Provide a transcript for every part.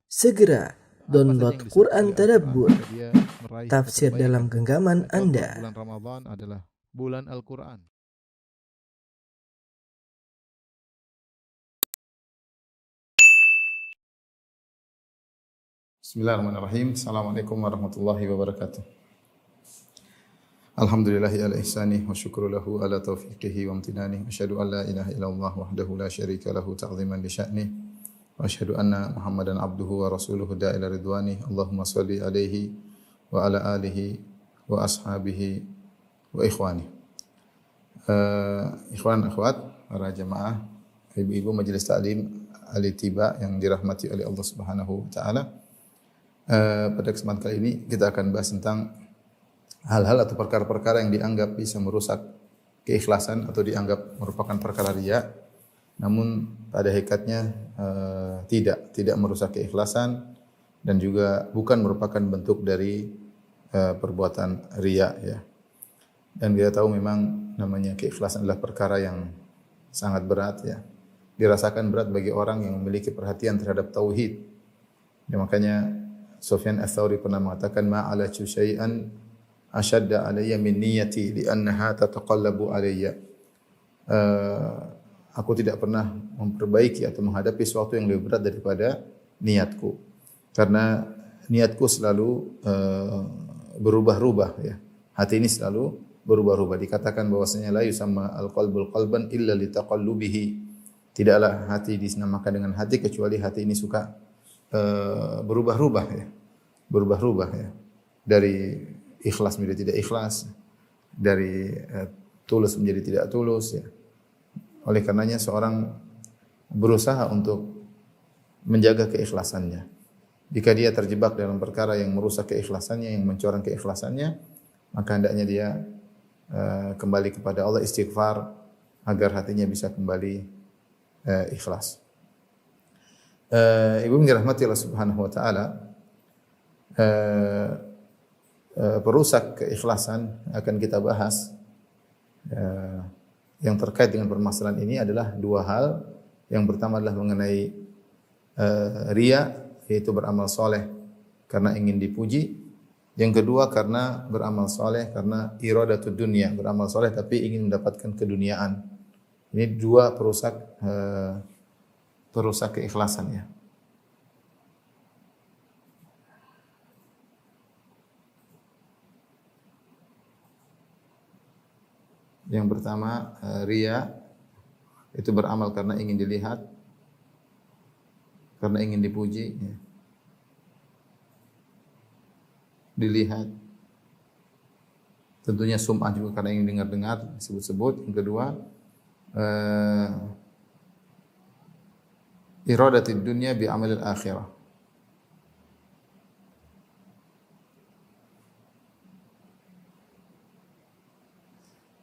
Segera download yang disebut Quran oleh Tadabbur, Al-Quran, dia meraih tafsir dalam keterbaik. genggaman Dan contoh Anda. bulan Ramadan adalah bulan Al-Quran. Bismillahirrahmanirrahim. Assalamualaikum warahmatullahi wabarakatuh. Alhamdulillahi ala ihsanih wa syukru lahu ala taufiqihi wa amtinani. Asyhadu an la ilaha illallah wahdahu la syarika lahu ta'ziman li sya'nih. Wa asyhadu anna Muhammadan abduhu wa rasuluhu da'ila ridwani. Allahumma salli alaihi wa ala alihi wa ashabihi wa ikhwani. Ikhwan akhwat, para jemaah, ibu-ibu majelis taklim Al-Ittiba yang dirahmati oleh Allah Subhanahu wa taala. Pada kesempatan kali ini kita akan bahas tentang hal-hal atau perkara-perkara yang dianggap bisa merusak keikhlasan atau dianggap merupakan perkara riya, namun pada hakikatnya tidak merusak keikhlasan dan juga bukan merupakan bentuk dari perbuatan riya, ya. Dan kita tahu memang namanya keikhlasan adalah perkara yang sangat berat, ya. Dirasakan berat bagi orang yang memiliki perhatian terhadap tauhid. Ya, makanya Sufyan Ats-Tsauri pernah mengatakan ma'ala syai'an asyadda alayya min niyyati li'annaha tataqallabu alayya. Aku tidak pernah memperbaiki atau menghadapi sesuatu yang lebih berat daripada niatku. Karena niatku selalu berubah-ubah, ya. Hati ini selalu berubah-ubah. Dikatakan bahwasanya la yusamma al-qalbul qalban illa litaqallubihi. Tidaklah hati dinamakan dengan hati kecuali hati ini suka berubah-ubah, ya. Berubah-ubah, ya. Dari ikhlas menjadi tidak ikhlas, dari tulus menjadi tidak tulus, ya. Oleh karenanya seorang berusaha untuk menjaga keikhlasannya. Jika dia terjebak dalam perkara yang merusak keikhlasannya, yang mencoreng keikhlasannya, maka hendaknya dia kembali kepada Allah, istighfar agar hatinya bisa kembali ikhlas. Ibu dirahmati Allah Subhanahu wa taala, perusak keikhlasan akan kita bahas. Yang terkait dengan permasalahan ini adalah dua hal. Yang pertama adalah mengenai riya, yaitu beramal soleh karena ingin dipuji. Yang kedua karena beramal soleh karena iradatud dunya, beramal soleh tapi ingin mendapatkan keduniaan. Ini dua perusak keikhlasan, ya. Yang pertama, riya itu beramal karena ingin dilihat, karena ingin dipuji, ya. Dilihat. Tentunya sum'ah juga karena ingin dengar-dengar, disebut-sebut. Yang kedua, iradatid dunya bi amalil akhirah.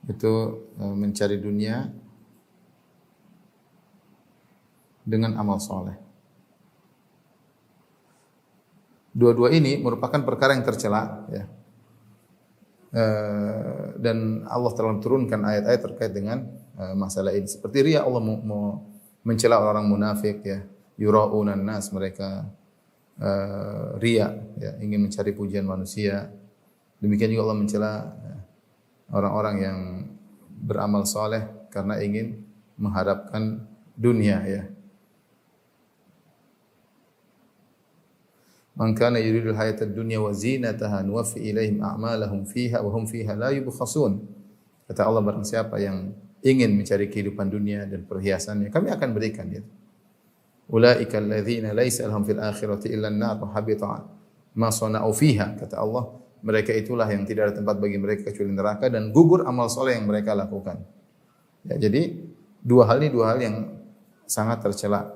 Itu mencari dunia dengan amal soleh. Dua-dua ini merupakan perkara yang tercela, ya. Dan Allah telah turunkan ayat-ayat terkait dengan masalah ini. Seperti riya, Allah mau mencela orang munafik, ya. Yura'unan nas, mereka riya, ya, ingin mencari pujian manusia. Demikian juga Allah mencela orang-orang yang beramal soleh karena ingin mengharapkan dunia, ya. Man kana yuridul hayatad dunya wa zinataha nuwaffi ilaihim a'malahum fiha wa hum fiha la yubkhasun. Kata Allah, barang siapa yang ingin mencari kehidupan dunia dan perhiasannya, kami akan berikan dia. Ulaika alladzina laisa lahum fil akhirati illa an-nar wa habita ma sana'u fiha. Kata Allah, mereka itulah yang tidak ada tempat bagi mereka kecuali neraka dan gugur amal soleh yang mereka lakukan. Ya, jadi dua hal yang sangat tercela,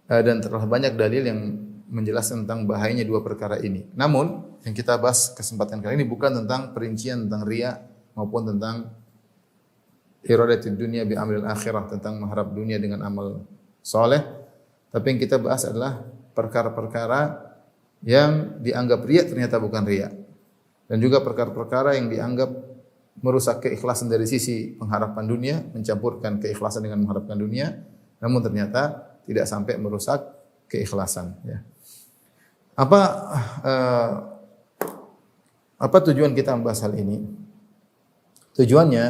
dan telah banyak dalil yang menjelaskan tentang bahayanya dua perkara ini. Namun yang kita bahas kesempatan kali ini bukan tentang perincian tentang riya maupun tentang iradatid dunya bi amril akhirah, tentang mengharap dunia dengan amal soleh. Tapi yang kita bahas adalah perkara-perkara yang dianggap riya ternyata bukan riya. Dan juga perkara-perkara yang dianggap merusak keikhlasan dari sisi pengharapan dunia, mencampurkan keikhlasan dengan mengharapkan dunia, namun ternyata tidak sampai merusak keikhlasan, ya. Apa eh, apa tujuan kita membahas hal ini? Tujuannya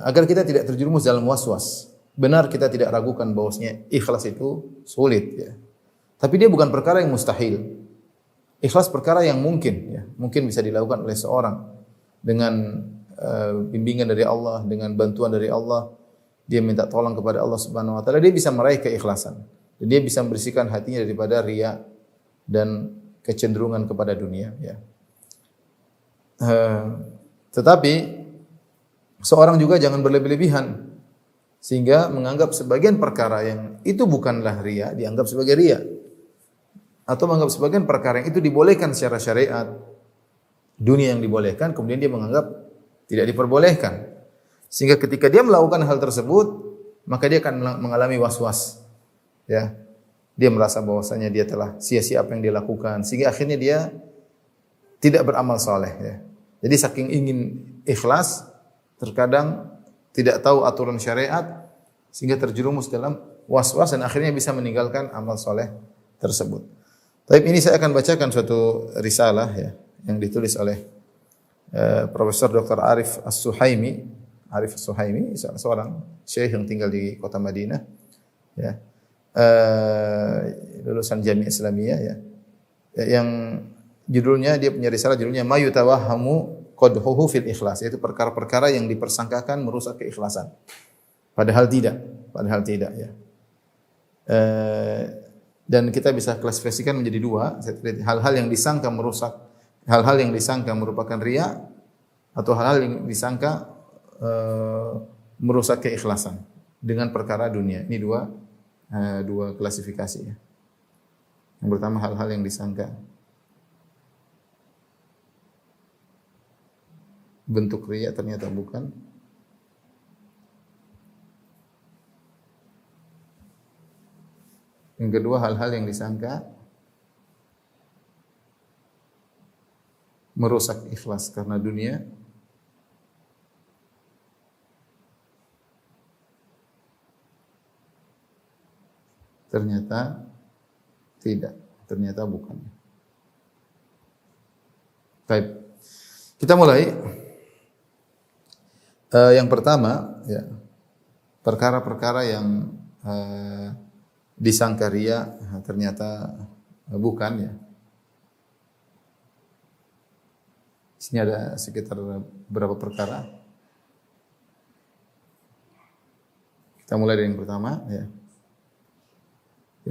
agar kita tidak terjerumus dalam was-was. Benar kita tidak ragukan bahwasanya ikhlas itu sulit ya. Tapi dia bukan perkara yang mustahil. Ikhlas perkara yang mungkin ya, mungkin bisa dilakukan oleh seorang dengan bimbingan dari Allah, dengan bantuan dari Allah. Dia minta tolong kepada Allah Subhanahu wa taala, dia bisa meraih keikhlasan. Dan dia bisa membersihkan hatinya daripada riya dan kecenderungan kepada dunia ya. Tetapi seorang juga jangan berlebih-lebihan sehingga menganggap sebagian perkara yang itu bukanlah riya dianggap sebagai riya, atau menganggap sebagian perkara yang itu dibolehkan secara syariat, dunia yang dibolehkan, kemudian dia menganggap tidak diperbolehkan. Sehingga ketika dia melakukan hal tersebut, maka dia akan mengalami was-was. Ya. Dia merasa bahwasanya dia telah sia-sia apa yang dia lakukan, sehingga akhirnya dia tidak beramal saleh ya. Jadi saking ingin ikhlas, terkadang tidak tahu aturan syariat sehingga terjerumus dalam was-was dan akhirnya bisa meninggalkan amal soleh tersebut. Tapi ini saya akan bacakan suatu risalah ya yang ditulis oleh Profesor Dr. Arif As-Suhaimi. Arif As-Suhaimi seorang syekh yang tinggal di kota Madinah ya. Lulusan Jami'ah Islamiyah ya. Yang judulnya, dia punya risalah judulnya Ma Yutawahhamu Qadhuhu fil Ikhlas, yaitu perkara-perkara yang dipersangkakan merusak keikhlasan. Padahal tidak ya. Dan kita bisa klasifikasikan menjadi dua, hal-hal yang disangka merusak, hal-hal yang disangka merupakan riya, atau hal-hal yang disangka merusak keikhlasan dengan perkara dunia. Ini dua klasifikasi ya. Yang pertama hal-hal yang disangka bentuk riya ternyata bukan. Yang kedua hal-hal yang disangka merusak ikhlas karena dunia. Ternyata tidak, ternyata bukan. Baik. Kita mulai. Yang pertama, ya, perkara-perkara yang disangka riya ternyata bukan ya. Di sini ada sekitar berapa perkara. Kita mulai dari yang pertama. Ya.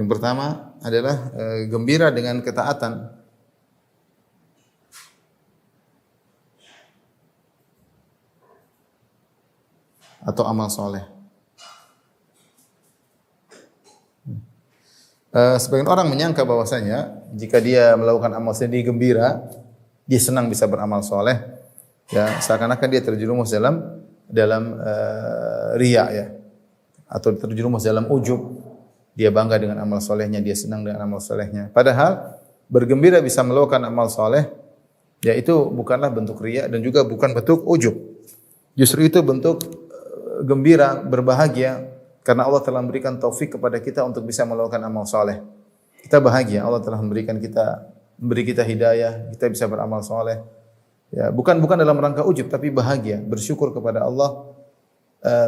Yang pertama adalah gembira dengan ketaatan. Atau amal soleh. Sebagian orang menyangka bahwasanya jika dia melakukan amal soleh dia gembira, dia senang bisa beramal soleh, ya seakan-akan dia terjerumus dalam riya ya, atau terjerumus dalam ujub. Dia bangga dengan amal solehnya, dia senang dengan amal solehnya. Padahal bergembira bisa melakukan amal soleh, ya itu bukanlah bentuk riya dan juga bukan bentuk ujub. Justru itu bentuk gembira, berbahagia karena Allah telah memberikan taufik kepada kita untuk bisa melakukan amal saleh. Kita bahagia, Allah telah memberi kita hidayah, kita bisa beramal saleh. Ya, bukan dalam rangka ujub tapi bahagia, bersyukur kepada Allah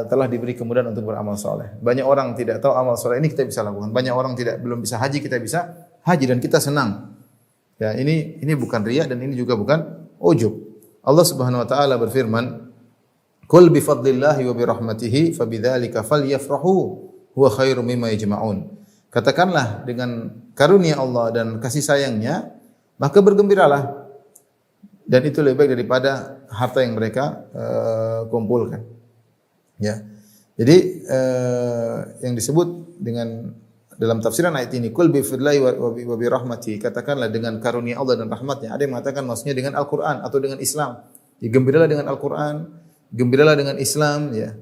telah diberi kemudahan untuk beramal saleh. Banyak orang tidak tahu amal saleh ini kita bisa lakukan. Banyak orang belum bisa haji, kita bisa haji dan kita senang. Ya, ini bukan riya dan ini juga bukan ujub. Allah Subhanahu wa taala berfirman, "Qul bi fadlillahi wa bi rahmatihi fabidzalika falyafrahu huwa khairum mimma yajma'un." Katakanlah dengan karunia Allah dan kasih sayangnya, maka bergembiralah. Dan itu lebih baik daripada harta yang mereka kumpulkan. Ya. Jadi yang disebut dengan dalam tafsiran ayat ini, "Qul bi fadlillahi wa bi rahmatihi." Katakanlah dengan karunia Allah dan rahmatnya. Ada yang mengatakan maksudnya dengan Al-Qur'an atau dengan Islam. Gembiralah dengan Al-Qur'an, gembiralah dengan Islam ya.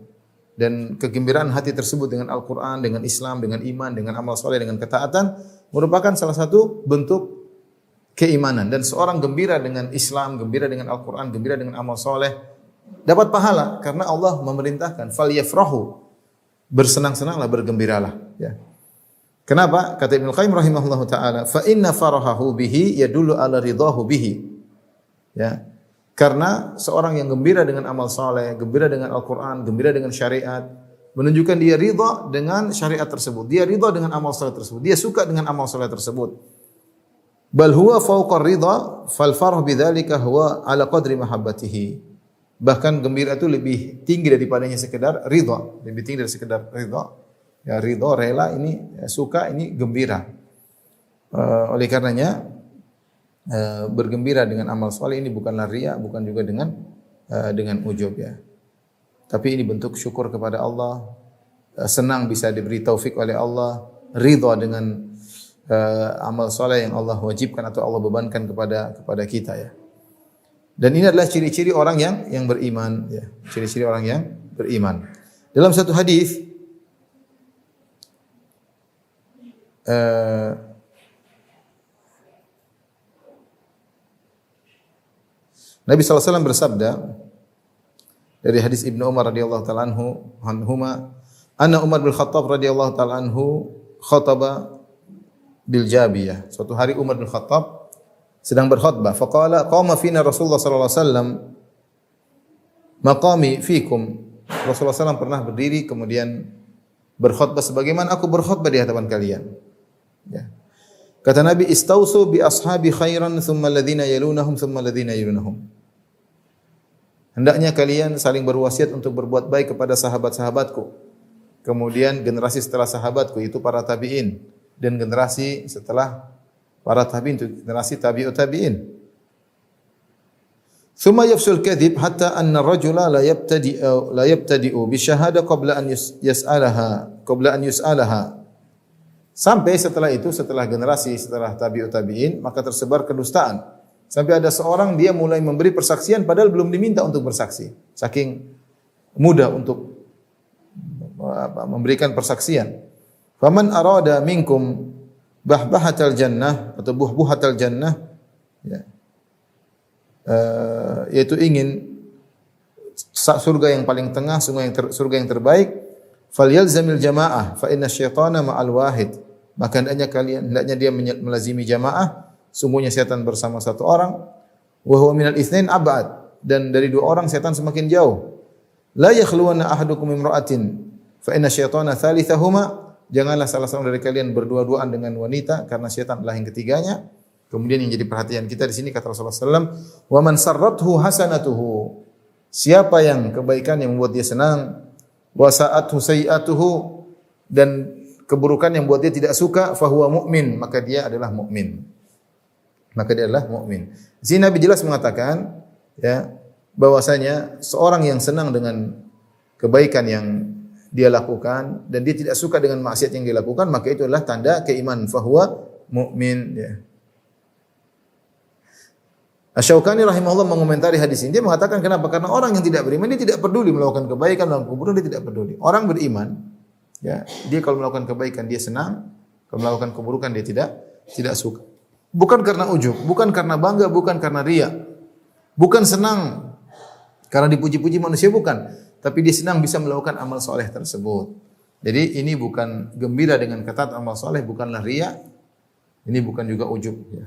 Dan kegembiraan hati tersebut dengan Al-Qur'an, dengan Islam, dengan iman, dengan amal saleh, dengan ketaatan merupakan salah satu bentuk keimanan. Dan seorang gembira dengan Islam, gembira dengan Al-Qur'an, gembira dengan amal saleh dapat pahala karena Allah memerintahkan falyafrahu. Bersenang-senanglah, bergembiralah ya. Kenapa? Kata Ibnu Qayyim rahimahullahu taala, fa inna farahahu bihi yadullu ala ridahu bihi. Ya. Karena seorang yang gembira dengan amal saleh, gembira dengan Al-Qur'an, gembira dengan syariat, menunjukkan dia ridha dengan syariat tersebut. Dia ridha dengan amal saleh tersebut. Dia suka dengan amal saleh tersebut. Bal huwa fawqa ridha, fal farah bidzalika huwa ala qadri mahabbatihi. Bahkan gembira itu lebih tinggi daripadanya sekedar ridha, lebih tinggi dari sekedar ridha. Ya ridha, rela, ini ya, suka, ini gembira. Oleh karenanya bergembira dengan amal saleh ini bukanlah riya, bukan juga dengan ujub ya. Tapi ini bentuk syukur kepada Allah, senang bisa diberi taufik oleh Allah, ridha dengan amal saleh yang Allah wajibkan atau Allah bebankan kepada kita ya. Dan ini adalah ciri-ciri orang yang beriman ya, ciri-ciri orang yang beriman. Dalam satu hadis Nabi SAW bersabda dari hadis Ibnu Umar radhiyallahu taala anhuma, anna Umar bin Khattab radhiyallahu taala anhu khataba bil Jabiyah. Suatu hari Umar bin Khattab sedang berkhutbah, faqala qama fina Rasulullah sallallahu alaihi wasallam maqami fikum. Rasulullah SAW pernah berdiri kemudian berkhutbah sebagaimana aku berkhutbah di hadapan kalian. Ya. Kata Nabi, istausu bi ashabi khairan thumma alladhina yalunahum thumma alladhina yalunahum. Hendaknya kalian saling berwasiat untuk berbuat baik kepada sahabat-sahabatku. Kemudian generasi setelah sahabatku itu para tabi'in, dan generasi setelah para tabi'in itu generasi tabi'ut tabi'in. Thumma yafsul kadhib hatta anna ar-rajula la yabtadi'u bi syahada qabla an yus'alaha. Sampai setelah itu, setelah generasi, setelah tabi'ut tabi'in, maka tersebar kedustaan. Sampai ada seorang dia mulai memberi persaksian padahal belum diminta untuk bersaksi. Saking mudah untuk memberikan persaksian. Faman arada minkum bahbahatal jannah atau buhbuhatal jannah, ya, yaitu ingin surga yang paling tengah, surga yang terbaik, falyalzamil jamaah fa inna syaitana ma'al wahid. Maka hendaknya dia melazimi jamaah, sungguhnya setan bersama satu orang, wa huwa minal itsnain ab'ad, dan dari dua orang setan semakin jauh. La yakhluwanna ahadukum imra'atin fa inna syaitana thalithahuma. Janganlah salah seorang dari kalian berdua-duaan dengan wanita karena setan adalah yang ketiganya. Kemudian yang jadi perhatian kita di sini kata Rasulullah sallallahu alaihi wasallam, wa man sarrathu hasanatuhu. Siapa yang kebaikan yang membuat dia senang, wa sa'athu sayi'atuhu, dan keburukan yang membuat dia tidak suka, fahuwa mu'min, maka dia adalah mukmin. Maka dia adalah mukmin. Di sini Nabi jelas mengatakan ya bahwasanya seorang yang senang dengan kebaikan yang dia lakukan dan dia tidak suka dengan maksiat yang dia lakukan, maka itu adalah tanda keimanan, fahuwa mukmin ya. Asy-Syaukani rahimahullah mengomentari hadis ini, dia mengatakan kenapa? Karena orang yang tidak beriman dia tidak peduli melakukan kebaikan dan keburukan, dia tidak peduli. Orang beriman ya, dia kalau melakukan kebaikan dia senang, kalau melakukan keburukan dia tidak suka. Bukan karena ujub, bukan karena bangga, bukan karena riya. Bukan senang karena dipuji-puji manusia, bukan. Tapi dia senang bisa melakukan amal soleh tersebut. Jadi ini bukan gembira dengan ketat amal soleh, bukanlah riya. Ini bukan juga ujub ya.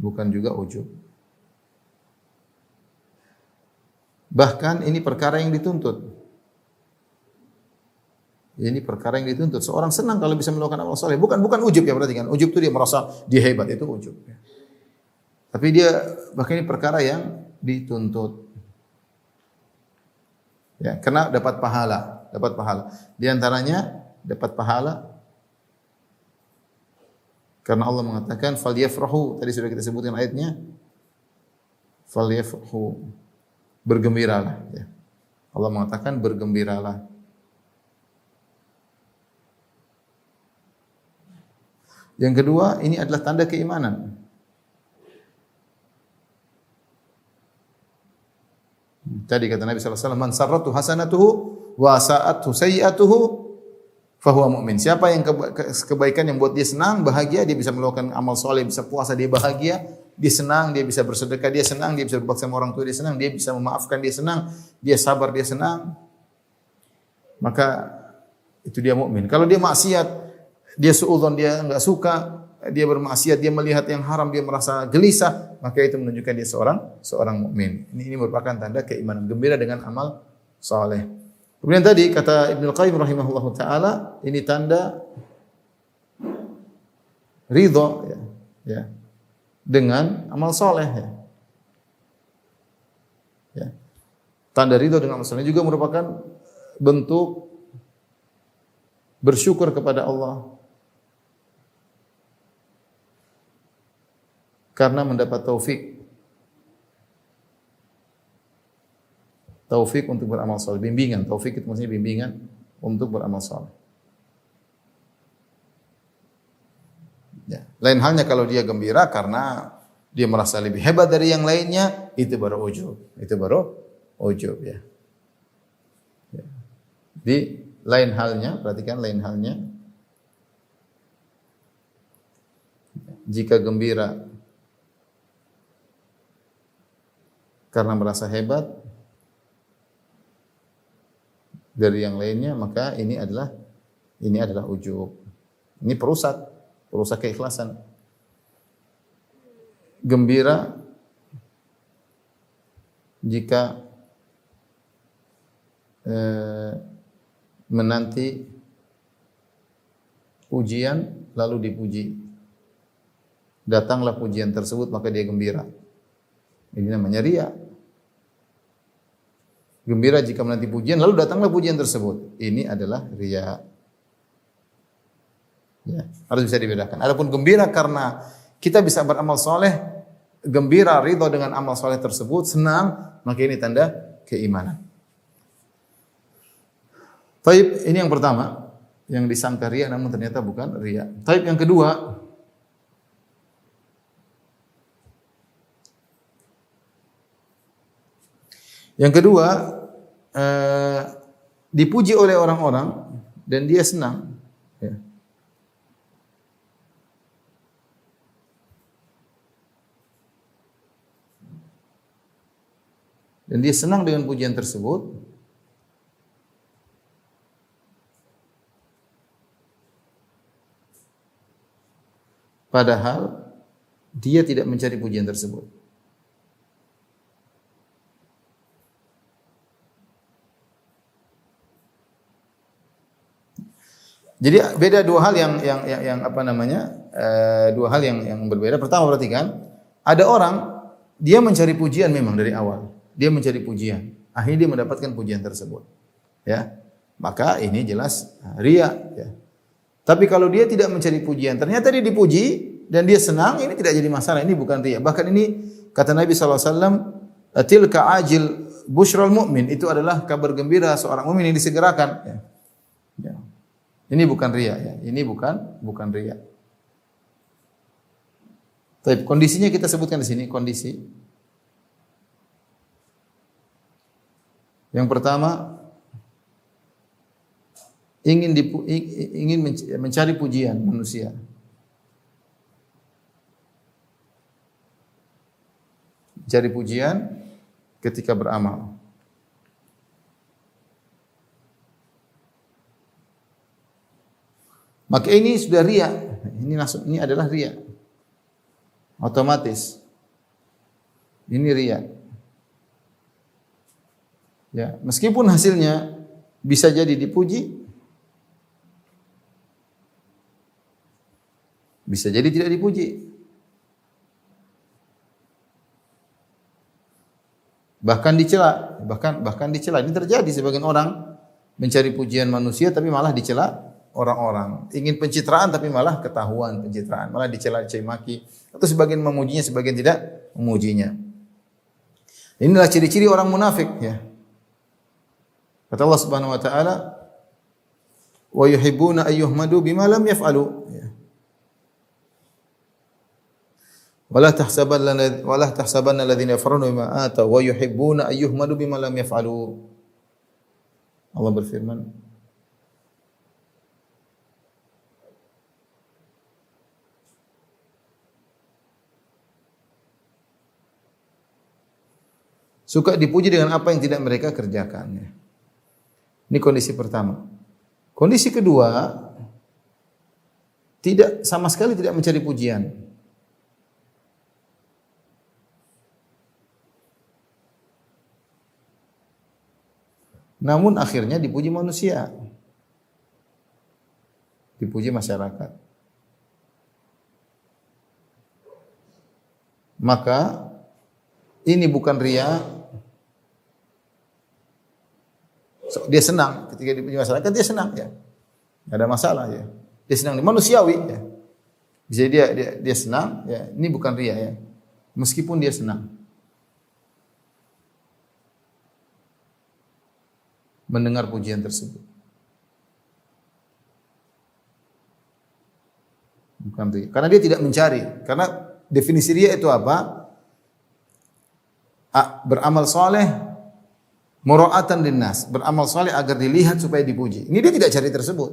Bukan juga ujub. Bahkan ini perkara yang dituntut. Ini perkara yang dituntut. Seorang senang kalau bisa melakukan amal soleh. Bukan ujub ya, perhatikan. Ujub itu dia merasa dia hebat, itu ujub. Ya. Tapi dia bahkan ini perkara yang dituntut. Ya, karena dapat pahala. Di antaranya dapat pahala karena Allah mengatakan falyafrahu, tadi sudah kita sebutkan ayatnya. Falyafrahu, bergembiralah ya. Allah mengatakan bergembiralah. Yang kedua, ini adalah tanda keimanan. Tadi kata Nabi sallallahu alaihi wasallam, man sarratu hasanatuhu wa sa'athu sayyi'atuhu fahuwa mu'min. Siapa yang kebaikan yang buat dia senang, bahagia, dia bisa melakukan amal soleh, bisa puasa, dia bahagia, dia senang, dia bisa bersedekah, dia senang, dia bisa berbakti sama orang tua, dia senang, dia bisa memaafkan, dia senang, dia sabar, dia senang. Maka itu dia mukmin. Kalau dia maksiat, dia suudzon, dia enggak suka, dia bermaksiat, dia melihat yang haram, dia merasa gelisah, maka itu menunjukkan dia seorang mukmin. Ini merupakan tanda keimanan, gembira dengan amal saleh. Kemudian tadi kata Ibnu Qayyim rahimahullahu taala, ini tanda ridha ya, dengan amal saleh ya. Ya. Tanda ridha dengan amal saleh juga merupakan bentuk bersyukur kepada Allah karena mendapat taufik untuk beramal saleh, bimbingan. Taufik itu maksudnya bimbingan untuk beramal saleh. Ya. Lain halnya kalau dia gembira karena dia merasa lebih hebat dari yang lainnya, itu baru ujub. Itu baru ujub ya. Ya. Di lain halnya, perhatikan lain halnya. Jika gembira karena merasa hebat dari yang lainnya, maka ini adalah ujub. Ini perusak keikhlasan. Gembira jika menanti pujian lalu dipuji. Datanglah pujian tersebut maka dia gembira. Ini namanya riya. Gembira jika menanti pujian lalu datanglah pujian tersebut. Ini adalah riya. Ya, harus bisa dibedakan. Adapun gembira karena kita bisa beramal soleh, gembira ridha dengan amal soleh tersebut, senang, maka ini tanda keimanan. Taib, ini yang pertama, yang disangka riya namun ternyata bukan riya. Taib yang kedua, dipuji oleh orang-orang dan dia senang. Ya. Dan dia senang dengan pujian tersebut. Padahal dia tidak mencari pujian tersebut. Jadi beda dua hal yang apa namanya? Dua hal yang berbeda. Pertama, perhatikan, ada orang dia mencari pujian memang dari awal. Dia mencari pujian. Akhirnya dia mendapatkan pujian tersebut. Ya. Maka ini jelas riya, ya. Tapi kalau dia tidak mencari pujian, ternyata dia dipuji dan dia senang, ini tidak jadi masalah. Ini bukan riya. Bahkan ini kata Nabi sallallahu alaihi wasallam, "Tilka ajil busyral mu'min." Itu adalah kabar gembira seorang mukmin yang disegerakan, ya. Ya. Ini bukan riya, ya. Ini bukan riya. Tapi kondisinya kita sebutkan di sini, kondisi. Yang pertama, ingin mencari pujian manusia. Cari pujian ketika beramal. Maka ini sudah riya. Ini adalah riya. Otomatis. Ini riya. Ya, meskipun hasilnya bisa jadi dipuji, bisa jadi tidak dipuji. Bahkan dicela, bahkan dicela. Ini terjadi, sebagian orang mencari pujian manusia tapi malah dicela orang-orang. Ingin pencitraan tapi malah ketahuan pencitraan, malah dicela, dicaci maki. Atau sebagian memujinya, sebagian tidak memujinya. Inilah ciri-ciri orang munafik, ya. Kata Allah Subhanahu wa taala, "Wa yuhibbuna ayyuhmadu bima lam yaf'alu." Ya. Wala tahsabanna alladziina yafarruna bima ataw wa yuhibbuna ayyuhmadu bima lam yaf'alu. Allah berfirman, suka dipuji dengan apa yang tidak mereka kerjakan. Ya. Ini kondisi pertama. Kondisi kedua, tidak sama sekali tidak mencari pujian. Namun akhirnya dipuji manusia. Dipuji masyarakat. Maka ini bukan riya. Dia senang ketika dipuji masyarakat, dia senang ya. Enggak ada masalah ya. Dia senang, manusiawi ya. Bisa dia senang ya. Ini bukan riya ya. Meskipun dia senang mendengar pujian tersebut. Bukan riya. Karena dia tidak mencari. Karena definisi riya itu apa? Beramal soleh, mura'atan linnas. Beramal soleh agar dilihat supaya dipuji. Ini dia tidak cari tersebut.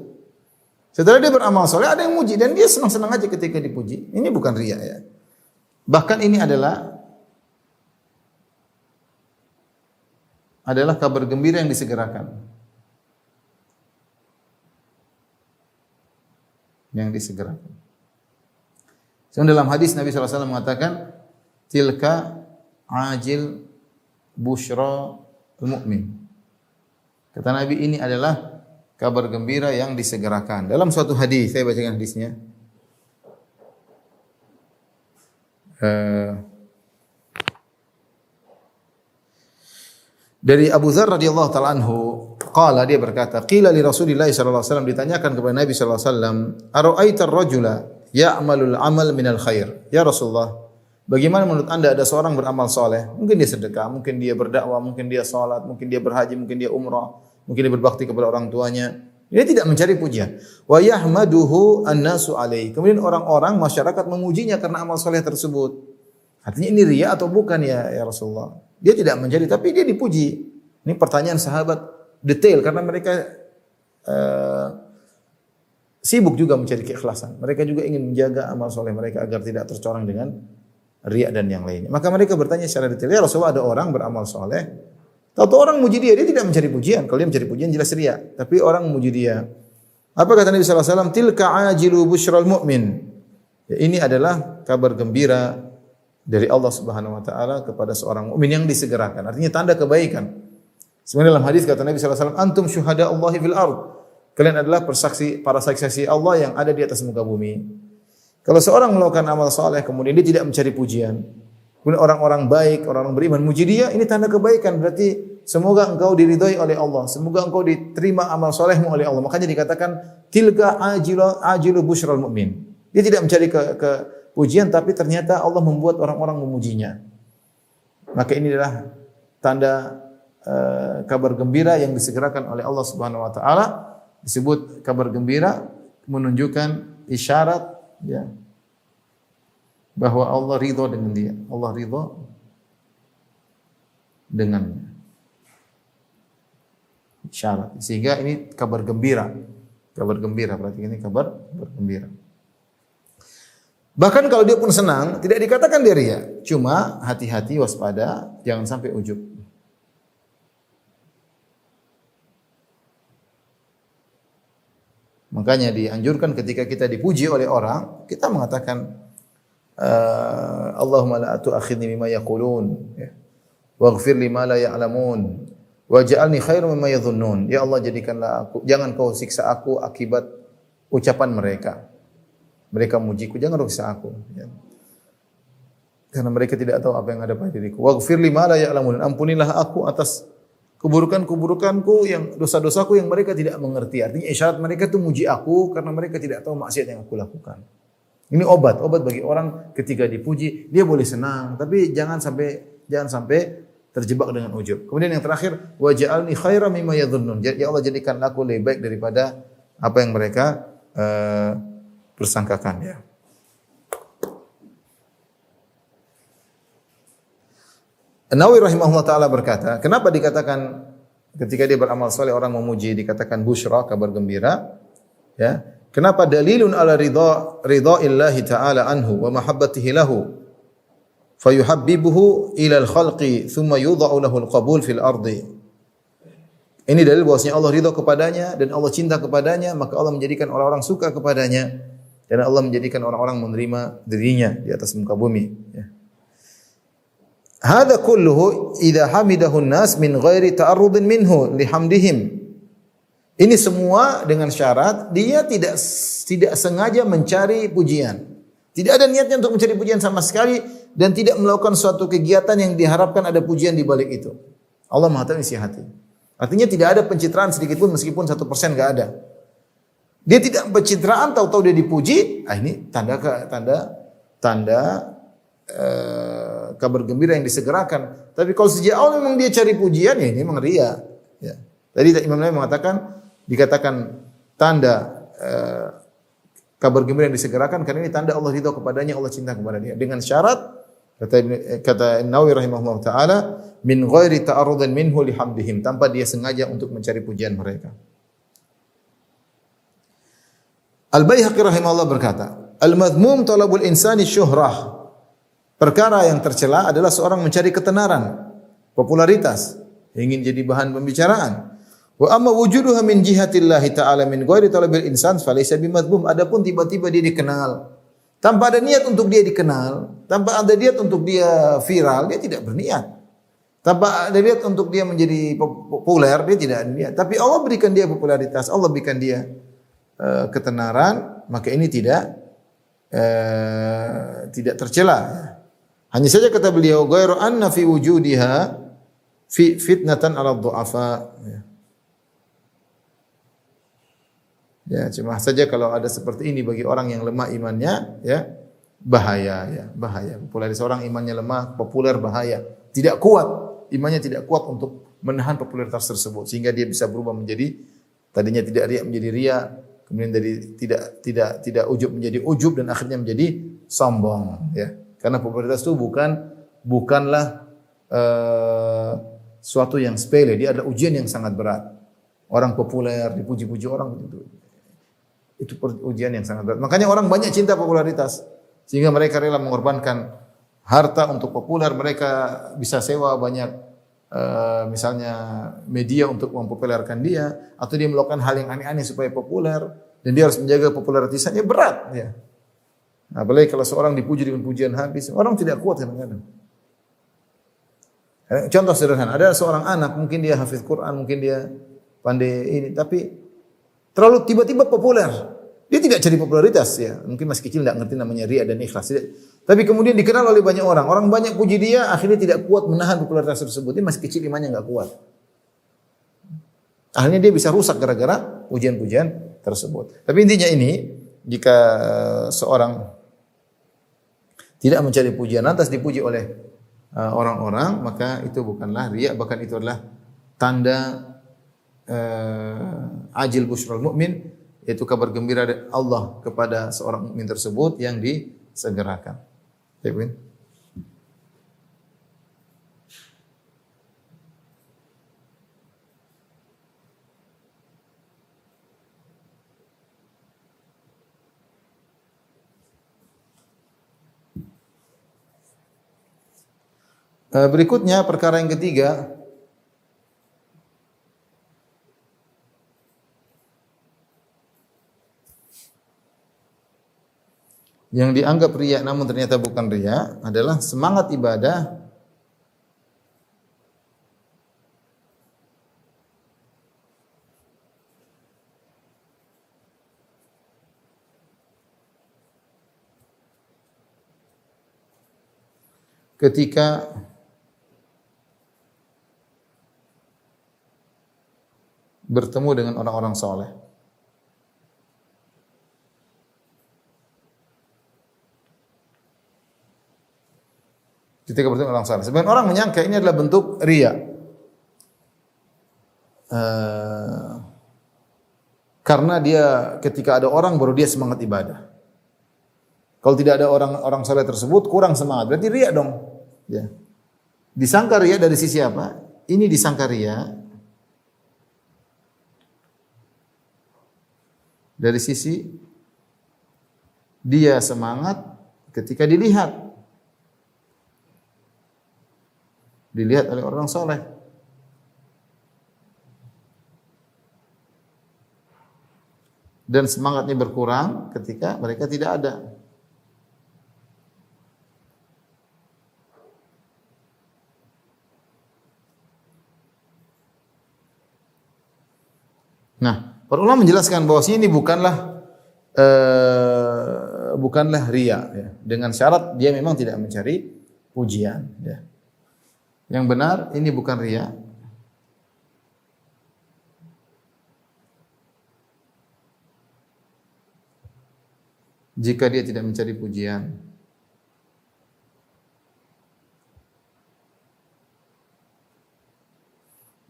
Setelah dia beramal soleh, ada yang muji. Dan dia senang-senang aja ketika dipuji. Ini bukan riya ya. Bahkan ini adalah kabar gembira yang disegerakan. Yang disegerakan. Sebab dalam hadis Nabi SAW mengatakan, tilka ajil bushra al-mu'min. Kata Nabi, ini adalah kabar gembira yang disegerakan. Dalam suatu hadis, saya bacakan hadisnya. Dari Abu Dzar radhiyallahu taala anhu, qala, dia berkata, qila li Rasulillah sallallahu alaihi wasallam, ditanyakan kepada Nabi sallallahu alaihi wasallam, ara'aita ar-rajula ya'malul amal minal khair. Ya Rasulullah, bagaimana menurut Anda ada seorang beramal soleh? Mungkin dia sedekah, mungkin dia berdakwah, mungkin dia salat, mungkin dia berhaji, mungkin dia umrah, mungkin dia berbakti kepada orang tuanya. Dia tidak mencari pujian. Wa yahmaduhu an-nasu alaihi. Kemudian orang-orang masyarakat memujinya karena amal soleh tersebut. Artinya ini riya atau bukan ya Rasulullah? Dia tidak mencari, tapi dia dipuji. Ini pertanyaan sahabat detail karena mereka sibuk juga mencari keikhlasan. Mereka juga ingin menjaga amal soleh mereka agar tidak tercoreng dengan riya dan yang lainnya. Maka mereka bertanya secara detail, ya Rasulullah, ada orang beramal soleh, tahu orang muji dia tidak mencari pujian. Kalau dia mencari pujian jelas riya, tapi orang memuji dia. Apa kata Nabi sallallahu alaihi wasallam? Tilka ajilu busyral mu'min. Ya, ini adalah kabar gembira dari Allah Subhanahu wa taala kepada seorang mukmin yang disegerakan. Artinya tanda kebaikan. Sebenarnya dalam hadis kata Nabi sallallahu alaihi wasallam, antum syuhada'ullahi fil ard. Kalian adalah para saksi Allah yang ada di atas muka bumi. Kalau seorang melakukan amal saleh kemudian dia tidak mencari pujian, kemudian orang-orang baik, orang-orang beriman muji dia, ini tanda kebaikan. Berarti semoga engkau diridhai oleh Allah, semoga engkau diterima amal salehmu oleh Allah. Makanya dikatakan tilka ajilu busyral mu'min. Dia tidak mencari ke pujian, tapi ternyata Allah membuat orang-orang memujinya. Maka ini adalah tanda kabar gembira yang disegerakan oleh Allah Subhanahu wa taala. Disebut kabar gembira menunjukkan isyarat ya bahwa Allah ridha dengan dia. Allah ridha dengannya. Isyarat. Sehingga ini kabar gembira. Kabar gembira, berarti ini kabar gembira. Bahkan kalau dia pun senang, tidak dikatakan dia riya. Cuma hati-hati, waspada, jangan sampai ujub. Makanya dianjurkan ketika kita dipuji oleh orang, kita mengatakan Allahumma la tu'akhidni bima yaqulun, waghfir li ma la ya'lamun, waj'alni khairan mimma yadhunnun. Ya Allah, jadikanlah aku, jangan kau siksa aku akibat ucapan mereka. Mereka mujiku, jangan siksa aku. Karena mereka tidak tahu apa yang ada pada diriku. Waghfir li ma la ya'lamun, ampunilah aku atas keburukanku yang dosa-dosaku yang mereka tidak mengerti. Artinya isyarat mereka itu muji aku karena mereka tidak tahu maksiat yang aku lakukan. Ini obat bagi orang ketika dipuji, dia boleh senang, tapi jangan sampai terjebak dengan ujub. Kemudian yang terakhir, waj'alni khairan mimma yadhunnun. Ya Allah, jadikan aku lebih baik daripada apa yang mereka persangkakan ya. An-Nawawi rahimahullah ta'ala berkata, kenapa dikatakan ketika dia beramal soleh orang memuji dikatakan busyra, kabar gembira? Ya. Kenapa? Dalilun ala ridha'illahi ta'ala anhu wa mahabbatihi lahu fayuhabbibuhu ila al-khalqi thumma yudha'u lahu al-qabul fil ardi. Ini dalil bahwasanya Allah ridha kepadanya dan Allah cinta kepadanya, maka Allah menjadikan orang-orang suka kepadanya dan Allah menjadikan orang-orang menerima dirinya di atas muka bumi. Ya. Hada kulluhu idza hamidahu an-nas min ghairi ta'arrudin minhu lihamdihim. Ini semua dengan syarat dia tidak sengaja mencari pujian. Tidak ada niatnya untuk mencari pujian sama sekali dan tidak melakukan suatu kegiatan yang diharapkan ada pujian di balik itu. Allah Maha tahu isi hati. Artinya tidak ada pencitraan sedikit pun meskipun 1% enggak ada. Dia tidak pencitraan, tahu-tahu dia dipuji, ini tanda kabar gembira yang disegerakan. Tapi kalau sejak awal memang dia cari pujian, ya ini memang ria. Ya. Tadi Imam Nawawi dikatakan tanda kabar gembira yang disegerakan karena ini tanda Allah ridha kepadanya, Allah cinta kepada dia. Dengan syarat kata Nawawi rahimahullah taala min ghairi ta'arrudin minhu lihamdihim, tanpa dia sengaja untuk mencari pujian mereka. Al-Baihaqi rahimahullah berkata, al-madhmum talabul insani syuhrah. Perkara yang tercela adalah seorang mencari ketenaran, popularitas, ingin jadi bahan pembicaraan. Wa amma wujuduha min jihatillahi ta'ala min ghairi talabil insan falaysa bimadhmum. Adapun tiba-tiba dia dikenal tanpa ada niat untuk dia dikenal, tanpa ada niat untuk dia viral, dia tidak berniat. Tanpa ada niat untuk dia menjadi populer, dia tidak ada niat. Tapi Allah berikan dia popularitas, Allah berikan dia ketenaran, maka ini tidak tercela. Hanya saja kata beliau, ghairu anna fi wujudiha fi fitnatan 'ala dhu'afa. Ya, cuma saja kalau ada seperti ini bagi orang yang lemah imannya, ya bahaya. Popularitas orang imannya lemah, populer bahaya. Tidak kuat, imannya tidak kuat untuk menahan popularitas tersebut sehingga dia bisa berubah menjadi tadinya tidak riya menjadi riya, kemudian dari tidak ujub menjadi ujub dan akhirnya menjadi sombong, ya. Karena popularitas itu bukanlah suatu yang sepele, dia adalah ujian yang sangat berat. Orang populer, dipuji-puji orang itu ujian yang sangat berat. Makanya orang banyak cinta popularitas sehingga mereka rela mengorbankan harta untuk populer. Mereka bisa sewa banyak misalnya media untuk mempopulerkan dia, atau dia melakukan hal yang aneh-aneh supaya populer dan dia harus menjaga popularitasnya, berat, ya. Apalagi kalau seorang dipuji dengan pujian habis, orang tidak kuat kadang-kadang. Contoh sederhana, ada seorang anak, mungkin dia hafiz Quran, mungkin dia pandai ini, tapi terlalu tiba-tiba populer. Dia tidak cari popularitas, ya. Mungkin masih kecil tidak ngerti namanya riya dan ikhlas. Tapi kemudian dikenal oleh banyak orang. Orang banyak puji dia, akhirnya tidak kuat menahan popularitas tersebut. Dia masih kecil, imannya enggak kuat. Akhirnya dia bisa rusak gara-gara pujian-pujian tersebut. Tapi intinya ini, jika seorang tidak mencari pujian lantas dipuji oleh orang-orang, maka itu bukanlah riya, bahkan itu adalah tanda ajil busyral mu'min, yaitu kabar gembira dari Allah kepada seorang mukmin tersebut yang disegerakan. Baik. Berikutnya perkara yang ketiga, yang dianggap riya namun ternyata bukan riya adalah semangat ibadah ketika bertemu dengan orang-orang soleh. Ketika bertemu dengan orang soleh. Sebagian orang menyangka ini adalah bentuk riya. Karena dia ketika ada orang baru dia semangat ibadah. Kalau tidak ada orang soleh tersebut kurang semangat. Berarti riya dong. Ya. Disangka riya dari sisi apa? Ini disangka riya dari sisi dia semangat ketika dilihat oleh orang soleh. dan semangatnya berkurang ketika mereka tidak ada. Nah, para ulama menjelaskan bahwa ini bukanlah riya, ya. Dengan syarat dia memang tidak mencari pujian. Ya. Yang benar ini bukan riya. Jika dia tidak mencari pujian.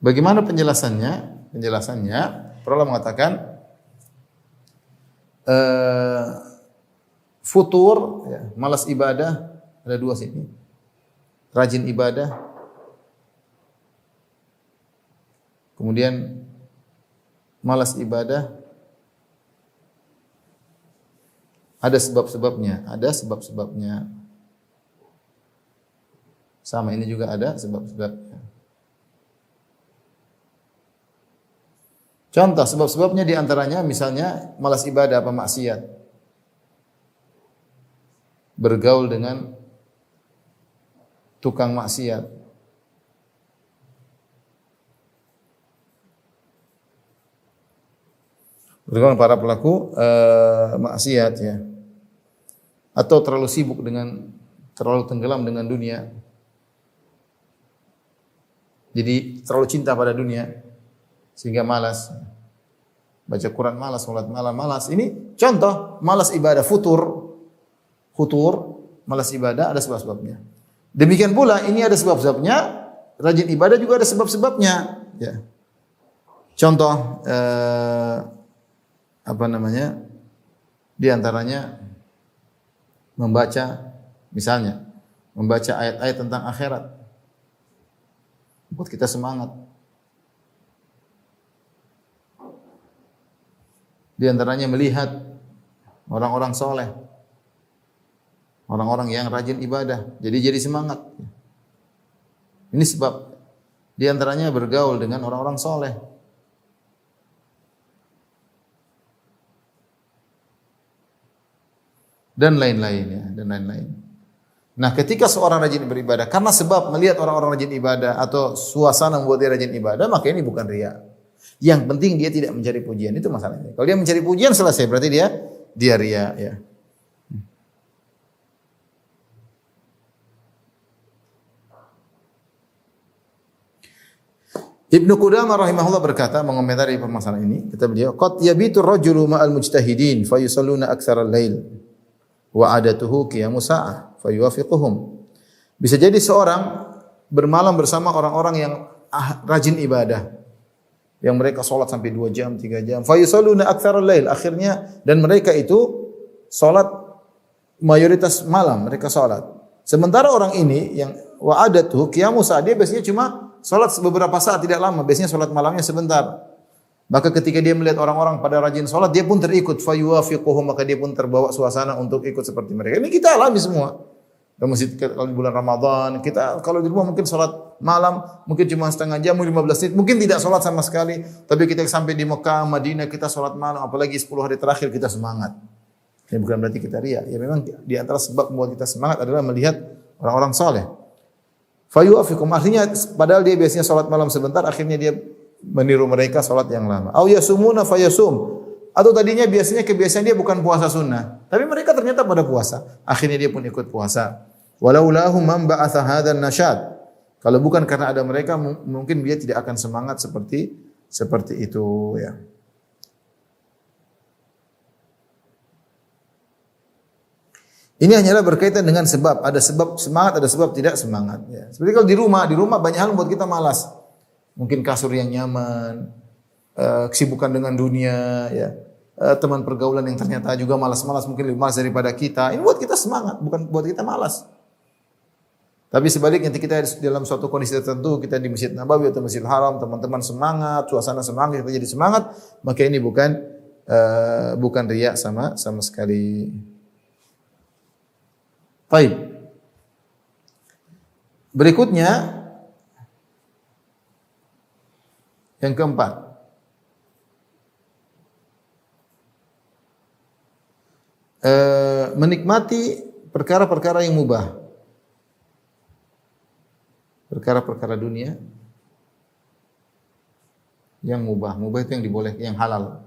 Bagaimana penjelasannya? Penjelasannya, para ulama mengatakan futur, ya, malas ibadah, ada dua sini. Rajin ibadah, kemudian malas ibadah, ada sebab-sebabnya. Sama ini juga ada sebab-sebabnya. Contoh sebab-sebabnya di antaranya misalnya malas ibadah apa maksiat. Bergaul dengan tukang maksiat. Bergaul dengan para pelaku maksiat, ya. Atau terlalu tenggelam dengan dunia. Jadi terlalu cinta pada dunia sehingga malas. Baca Quran malas, salat malam malas. Ini contoh malas ibadah, futur, malas ibadah ada sebab-sebabnya. Demikian pula ini ada sebab-sebabnya, rajin ibadah juga ada sebab-sebabnya, ya. Contoh di antaranya membaca ayat-ayat tentang akhirat. Buat kita semangat. Di antaranya melihat orang-orang soleh, orang-orang yang rajin ibadah, jadi semangat. Ini sebab. Di antaranya bergaul dengan orang-orang soleh. Dan lain-lain, ya, dan lain-lain. Nah, ketika seorang rajin beribadah karena sebab melihat orang-orang rajin ibadah atau suasana membuat dia rajin ibadah, maka ini bukan riya. Yang penting dia tidak mencari pujian, itu masalahnya. Kalau dia mencari pujian selesai, berarti dia riya, ya. Ibnu Qudamah rahimahullah berkata mengomentari permasalahan ini, kata beliau, qad yabitu ar-rajulu ma'al mujtahidin fayusalluna aktsaral lail wa adatuhu qiyamus sa'ah fayuwafiquhum. Bisa jadi seorang bermalam bersama orang-orang yang rajin ibadah, yang mereka salat sampai 2 jam, 3 jam. Fayusalluna aktsaral lail, akhirnya dan mereka itu salat mayoritas malam mereka salat. Sementara orang ini yang wa adatuhu qiyamus sa'ah, dia biasanya cuma salat beberapa saat, tidak lama, biasanya salat malamnya sebentar. Maka ketika dia melihat orang-orang pada rajin salat, dia pun terikut, fayuwafiquhum, maka dia pun terbawa suasana untuk ikut seperti mereka. Ini kita alami semua. Di masjid kalau di bulan Ramadan, kita kalau di rumah mungkin salat malam, mungkin cuma setengah jam, 15 menit, mungkin tidak salat sama sekali. Tapi kita sampai di Mekah, Madinah, kita salat malam, apalagi 10 hari terakhir kita semangat. Ini bukan berarti kita riya. Ya memang di antara sebab membuat kita semangat adalah melihat orang-orang saleh. Fayuwafiqum, artinya padahal dia biasanya salat malam sebentar, akhirnya dia meniru mereka salat yang lama. Au yasumuna fayasum. Atau tadinya biasanya kebiasaan dia bukan puasa sunnah, tapi mereka ternyata pada puasa. Akhirnya dia pun ikut puasa. Walaulahum man ba'atha hadzal nasyad. Kalau bukan karena ada mereka, mungkin dia tidak akan semangat seperti itu, ya. Ini hanyalah berkaitan dengan sebab. Ada sebab semangat, ada sebab tidak semangat. Ya. Seperti kalau di rumah banyak hal membuat kita malas. Mungkin kasur yang nyaman, kesibukan dengan dunia, ya. Teman pergaulan yang ternyata juga malas-malas, mungkin lebih malas daripada kita. Ini buat kita semangat, bukan buat kita malas. Tapi sebaliknya kita dalam suatu kondisi tertentu, kita di Masjid Nabawi atau Masjidil Haram, teman-teman semangat, suasana semangat, kita jadi semangat, maka ini bukan riya sama sekali. Baik. Berikutnya yang keempat. menikmati perkara-perkara yang mubah. Perkara-perkara dunia yang mubah. Mubah itu yang dibolehkan, yang halal.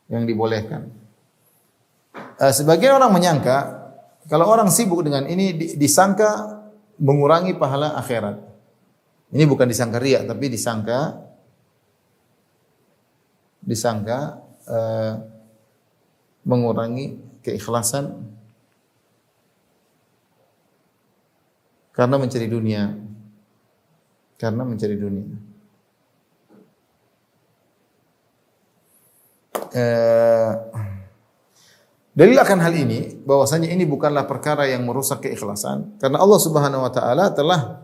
Yang dibolehkan. Sebagian orang menyangka kalau orang sibuk dengan ini disangka mengurangi pahala akhirat. Ini bukan disangka riya, tapi disangka mengurangi keikhlasan karena mencari dunia. Karena mencari dunia. Dalil akan hal ini bahwasanya ini bukanlah perkara yang merusak keikhlasan karena Allah Subhanahu wa taala telah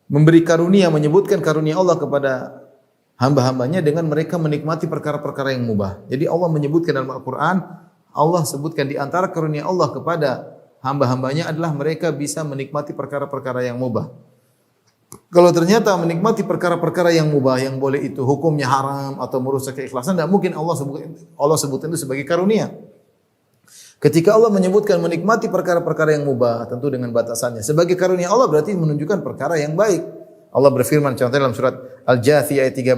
memberi karunia, menyebutkan karunia Allah kepada hamba-hambanya dengan mereka menikmati perkara-perkara yang mubah. Jadi Allah menyebutkan dalam Al-Qur'an, Allah sebutkan di antara karunia Allah kepada hamba-hambanya adalah mereka bisa menikmati perkara-perkara yang mubah. Kalau ternyata menikmati perkara-perkara yang mubah yang boleh itu hukumnya haram atau merusak keikhlasan, tidak mungkin Allah sebutkan itu sebagai karunia. Ketika Allah menyebutkan menikmati perkara-perkara yang mubah, tentu dengan batasannya. Sebagai karunia Allah berarti menunjukkan perkara yang baik. Allah berfirman contohnya dalam surat Al-Jathiyah ayat 13.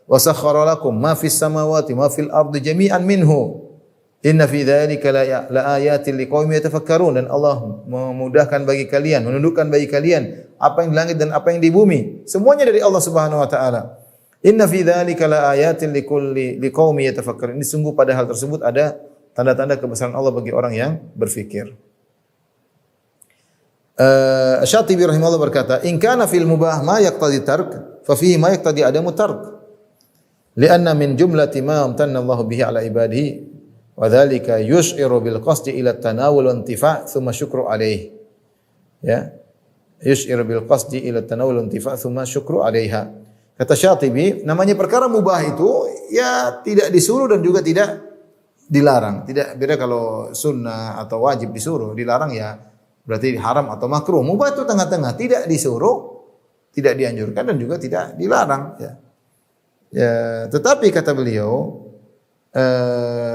"Wa sakhkhara lakum ma fis samawati ma fil ardi jami'an minhu. Inna fi dzalika la ayatin liqaumin yatafakkarun." Dan Allah memudahkan bagi kalian, menundukkan bagi kalian apa yang di langit dan apa yang di bumi. Semuanya dari Allah Subhanahu wa taala. Inna fi dzalika la ayatin liqaumin yatafakkarun. Ini sungguh pada hal tersebut ada tanda-tanda kebesaran Allah bagi orang yang berfikir. Syatibi rahimahullah berkata, "In kana fil mubah ma yaqtadi tark, fa fihi ma yaqtadi adamu tark. Lianna min jumlati ma amtanna Allah bihi ala ibadihi wa dzalika yush'iru bil qasdi ila at-tanawul wa intifa' thumma syukru alaih." Ya. Yush'iru bil qasdi ila at-tanawul wa intifa' thumma syukru 'alaiha. Kata Syatibi, namanya perkara mubah itu ya tidak disuruh dan juga tidak dilarang. Tidak beda kalau sunnah atau wajib disuruh, dilarang ya berarti haram atau makruh. Mubah itu tengah-tengah, tidak disuruh, tidak dianjurkan dan juga tidak dilarang. Ya. Ya, tetapi kata beliau,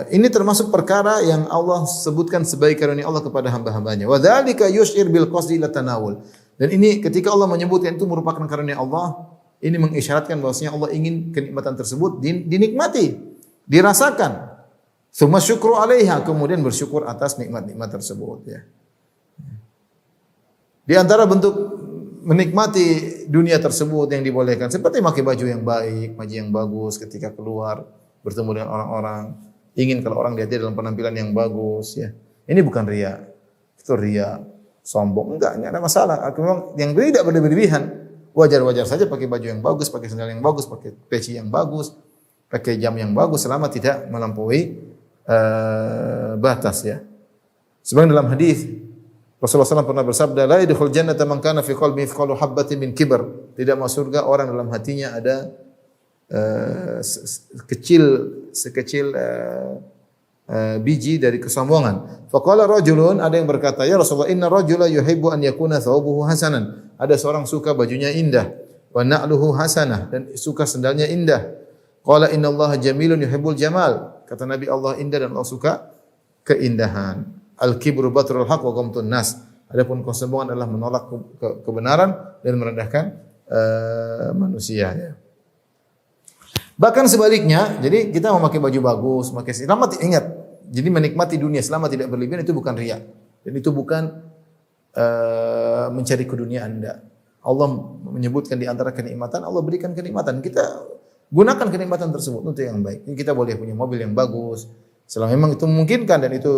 ini termasuk perkara yang Allah sebutkan sebagai karunia Allah kepada hamba-hambanya. Wa dzalika yush'ir bil qasdi ila tanawul. Dan ini ketika Allah menyebutkan itu merupakan karunia Allah, ini mengisyaratkan bahwasanya Allah ingin kenikmatan tersebut dinikmati, dirasakan. Tsumma syukru 'alaiha, kemudian bersyukur atas nikmat-nikmat tersebut ya. Di antara bentuk menikmati dunia tersebut yang dibolehkan seperti pakai baju yang baik, baju yang bagus ketika keluar bertemu dengan orang-orang, ingin kalau orang lihat dia dalam penampilan yang bagus ya. Ini bukan riya. Itu riya, sombong, enggak ada masalah. Memang yang tidak berlebihan. Wajar-wajar saja pakai baju yang bagus, pakai sandal yang bagus, pakai peci yang bagus, pakai jam yang bagus selama tidak melampaui batas ya. Sebagaimana dalam hadis Rasulullah SAW pernah bersabda, "La yadkhul jannata man kana fi qalbihi mithqalu habatin min kibr." Tidak masuk surga orang dalam hatinya ada sekecil biji dari kesombongan. Faqala rajulun, ada yang berkata, "Ya Rasulullah, inna rajula yuhibbu an yakuna thawbuhu hasanan." Ada seorang suka bajunya indah, wa na'luhu hasanah, dan suka sendalnya indah. Qala innallaha jamilun yuhibbul jamal. Kata Nabi, Allah indah dan Allah suka keindahan. Al-kibru batrul haq wa ghamtun nas. Adapun kesombongan adalah menolak kebenaran dan merendahkan manusia ya. Bahkan sebaliknya, jadi kita memakai baju bagus, memakai selama ingat, jadi menikmati dunia selama tidak berlebihan itu bukan riya. Dan itu bukan mencari keduniaan Anda. Allah menyebutkan di antara kenikmatan, Allah berikan kenikmatan. Kita gunakan kenikmatan tersebut untuk yang baik. Kita boleh punya mobil yang bagus, selama memang itu memungkinkan dan itu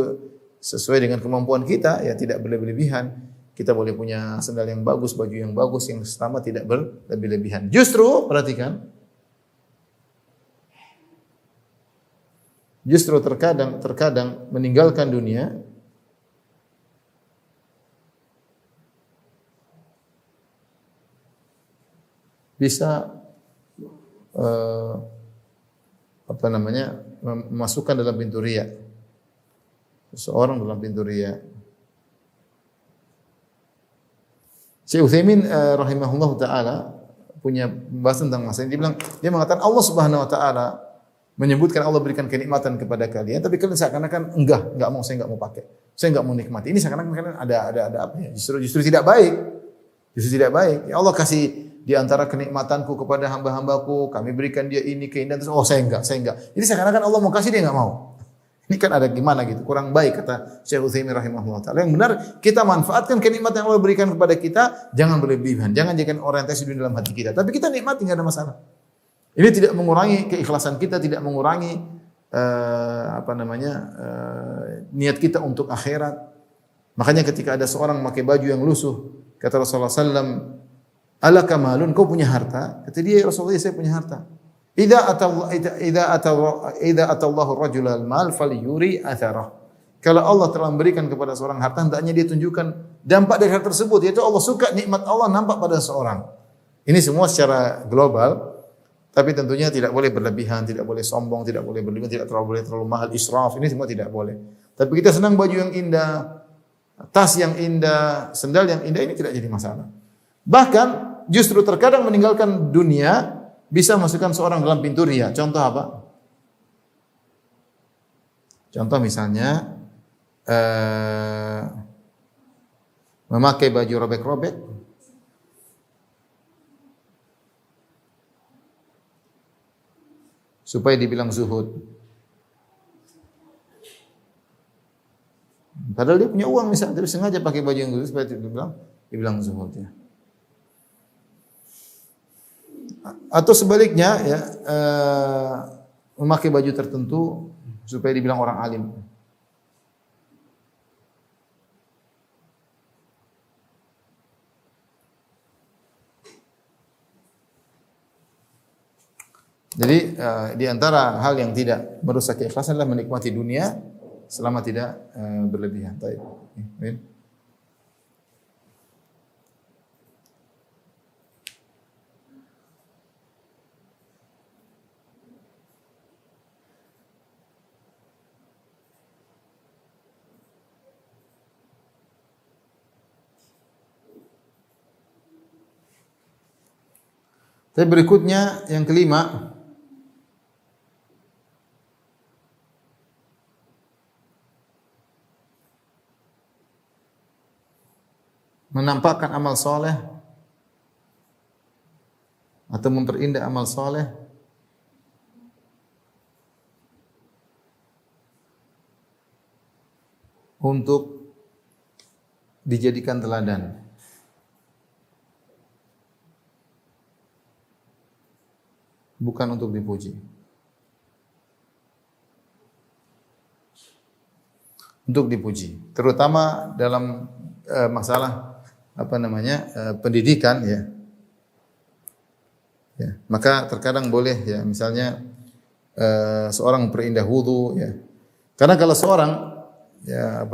sesuai dengan kemampuan kita, ya tidak berlebihan. Kita boleh punya sandal yang bagus, baju yang bagus, yang selama tidak berlebihan. Justru, perhatikan, justru terkadang meninggalkan dunia bisa memasukkan dalam pintu riya. Seseorang dalam pintu riya. Syekh Utsaimin rahimahullah taala punya pembahasan tentang masalah ini. Dia mengatakan Allah Subhanahu wa taala menyebutkan Allah berikan kenikmatan kepada kalian, tapi kalian seakan-akan enggak mau, saya enggak mau pakai. Saya enggak mau nikmati. Ini seakan-akan kalian ada apa ya? Justru tidak baik. Justru tidak baik. Ya Allah kasih di antara kenikmatanku kepada hamba-hambaku, kami berikan dia ini keindahan, terus saya enggak. Ini seakan-akan Allah mau kasih dia enggak mau. Ini kan ada gimana gitu, kurang baik kata Syekh Utsaimin rahimahullah taala. Yang benar kita manfaatkan kenikmatan yang Allah berikan kepada kita, jangan berlebihan, jangan jadikan orientasi dunia dalam hati kita. Tapi kita nikmati enggak ada masalah. Ini tidak mengurangi keikhlasan kita, tidak mengurangi niat kita untuk akhirat. Makanya ketika ada seorang memakai baju yang lusuh, kata Rasulullah sallam, "Alaka malun, kau punya harta?" Kata dia, "Ya Rasulullah, saya punya harta." Idza atallahu ar-rajula al-mal falyuri atharah. Kalau Allah telah memberikan kepada seorang harta, hendaknya dia tunjukkan dampak dari harta tersebut, yaitu Allah suka nikmat Allah nampak pada seorang. Ini semua secara global. Tapi tentunya tidak boleh berlebihan, tidak boleh sombong, tidak boleh berlebihan, tidak boleh terlalu mahal, israf. Ini semua tidak boleh. Tapi kita senang baju yang indah, tas yang indah, sendal yang indah, ini tidak jadi masalah. Bahkan justru terkadang meninggalkan dunia bisa masukkan seorang dalam pintu riya. Contoh apa? Contoh misalnya memakai baju robek-robek supaya dibilang zuhud. Padahal dia punya uang misalnya, tapi sengaja pakai baju yang zuhud supaya dibilang zuhud ya. Atau sebaliknya ya, memakai baju tertentu supaya dibilang orang alim. Jadi di antara hal yang tidak merusak keikhlasan adalah menikmati dunia selama tidak berlebihan. Baik. Amin. Tapi berikutnya yang kelima, menampakkan amal soleh atau memperindah amal soleh untuk dijadikan teladan. Bukan untuk dipuji. Untuk dipuji, terutama dalam masalah pendidikan ya. Ya, maka terkadang boleh ya, misalnya seorang memperindah wudu ya. Karena kalau seorang ya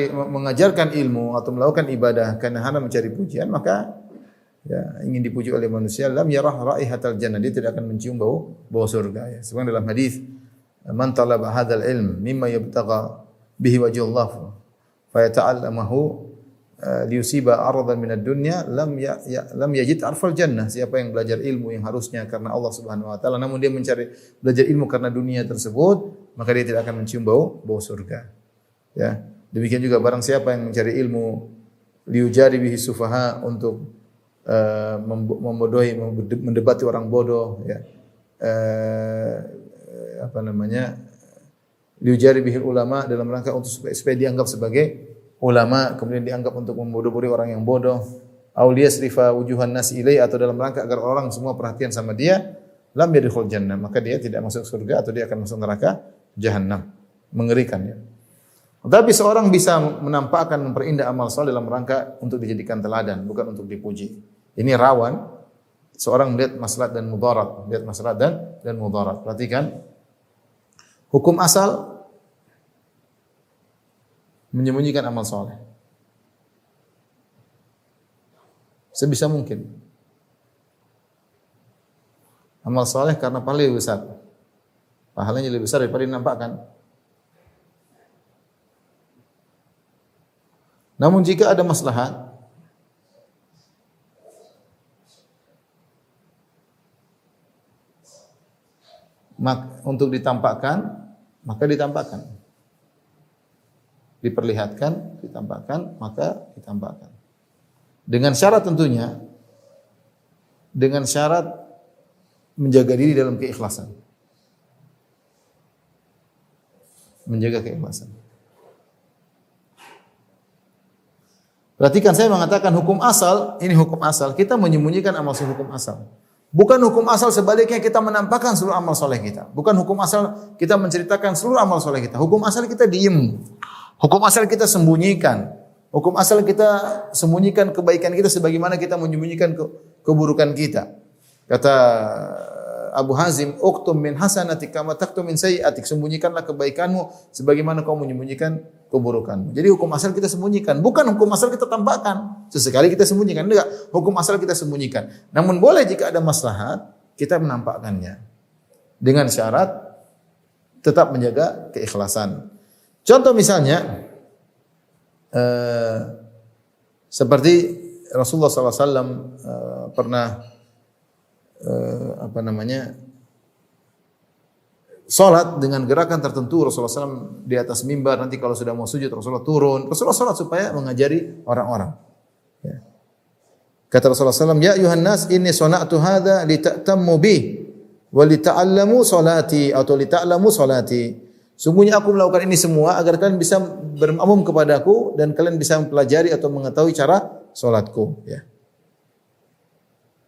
mengajarkan ilmu atau melakukan ibadah karena hanya mencari pujian, maka ya, ingin dipuji oleh manusia, lam yarah raihatal jannah, dia tidak akan mencium bau surga ya. Sebagaimana dalam hadis, man talaba hadzal ilm mimma yabtagha bihi wajhullah fa yata'allamahu liyusiba aradan minad dunya lam yajid arfal jannah. Siapa yang belajar ilmu yang harusnya karena Allah Subhanahu wa taala, namun dia belajar ilmu karena dunia tersebut, maka dia tidak akan mencium bau surga. Ya. Demikian juga barang siapa yang mencari ilmu liujari bihi sufaha, untuk membodohi, mendebati orang bodoh ya. Liujari bihil ulama, dalam rangka untuk supaya dianggap sebagai ulama, kemudian dianggap untuk membodoh-bodohi orang yang bodoh. Auliya srifa wujuhan nas ilai, atau dalam rangka agar orang semua perhatian sama dia, lam yadkhul jannah, maka dia tidak masuk surga atau dia akan masuk neraka jahanam. Mengerikan ya. Tapi seorang bisa menampakkan, memperindah amal saleh dalam rangka untuk dijadikan teladan, bukan untuk dipuji. Ini rawan seorang melihat maslahat dan mudarat, dan mudarat. Perhatikan hukum asal menyembunyikan amal saleh sebisa mungkin. Amal saleh karena pahala lebih besar, pahalanya lebih besar daripada dinampakkan. Namun jika ada maslahat, untuk ditampakkan, maka ditampakkan. Diperlihatkan, ditampakkan, maka ditampakkan. Dengan syarat tentunya, dengan syarat menjaga diri dalam keikhlasan. Menjaga keikhlasan. Perhatikan, saya mengatakan hukum asal, ini hukum asal, kita menyembunyikan amal soleh hukum asal. Bukan hukum asal sebaliknya kita menampakkan seluruh amal soleh kita. Bukan hukum asal kita menceritakan seluruh amal soleh kita. Hukum asal kita diem. Hukum asal kita sembunyikan. Hukum asal kita sembunyikan kebaikan kita sebagaimana kita menyembunyikan keburukan kita. Kata Abu Hazim, "Uktum min hasanatik kama taktum min sayyi'atik." Sembunyikanlah kebaikanmu sebagaimana kau menyembunyikan keburukanmu. Jadi hukum asal kita sembunyikan, bukan hukum asal kita tampakkan. Sesekali kita sembunyikan, enggak. Hukum asal kita sembunyikan. Namun boleh jika ada maslahat kita menampakkannya. Dengan syarat tetap menjaga keikhlasan. Contoh misalnya seperti Rasulullah SAW pernah salat dengan gerakan tertentu. Rasulullah SAW di atas mimbar, nanti kalau sudah mau sujud Rasulullah turun. Rasulullah salat supaya mengajari orang-orang. Ya. Kata Rasulullah SAW, "Ya ayuhan nas, inni sana'tu hadza lita'tammu bi wa lita'allamu salati atau lita'lamu salati." Sungguhnya aku melakukan ini semua agar kalian bisa bermakmum kepadaku dan kalian bisa mempelajari atau mengetahui cara salatku. Ya.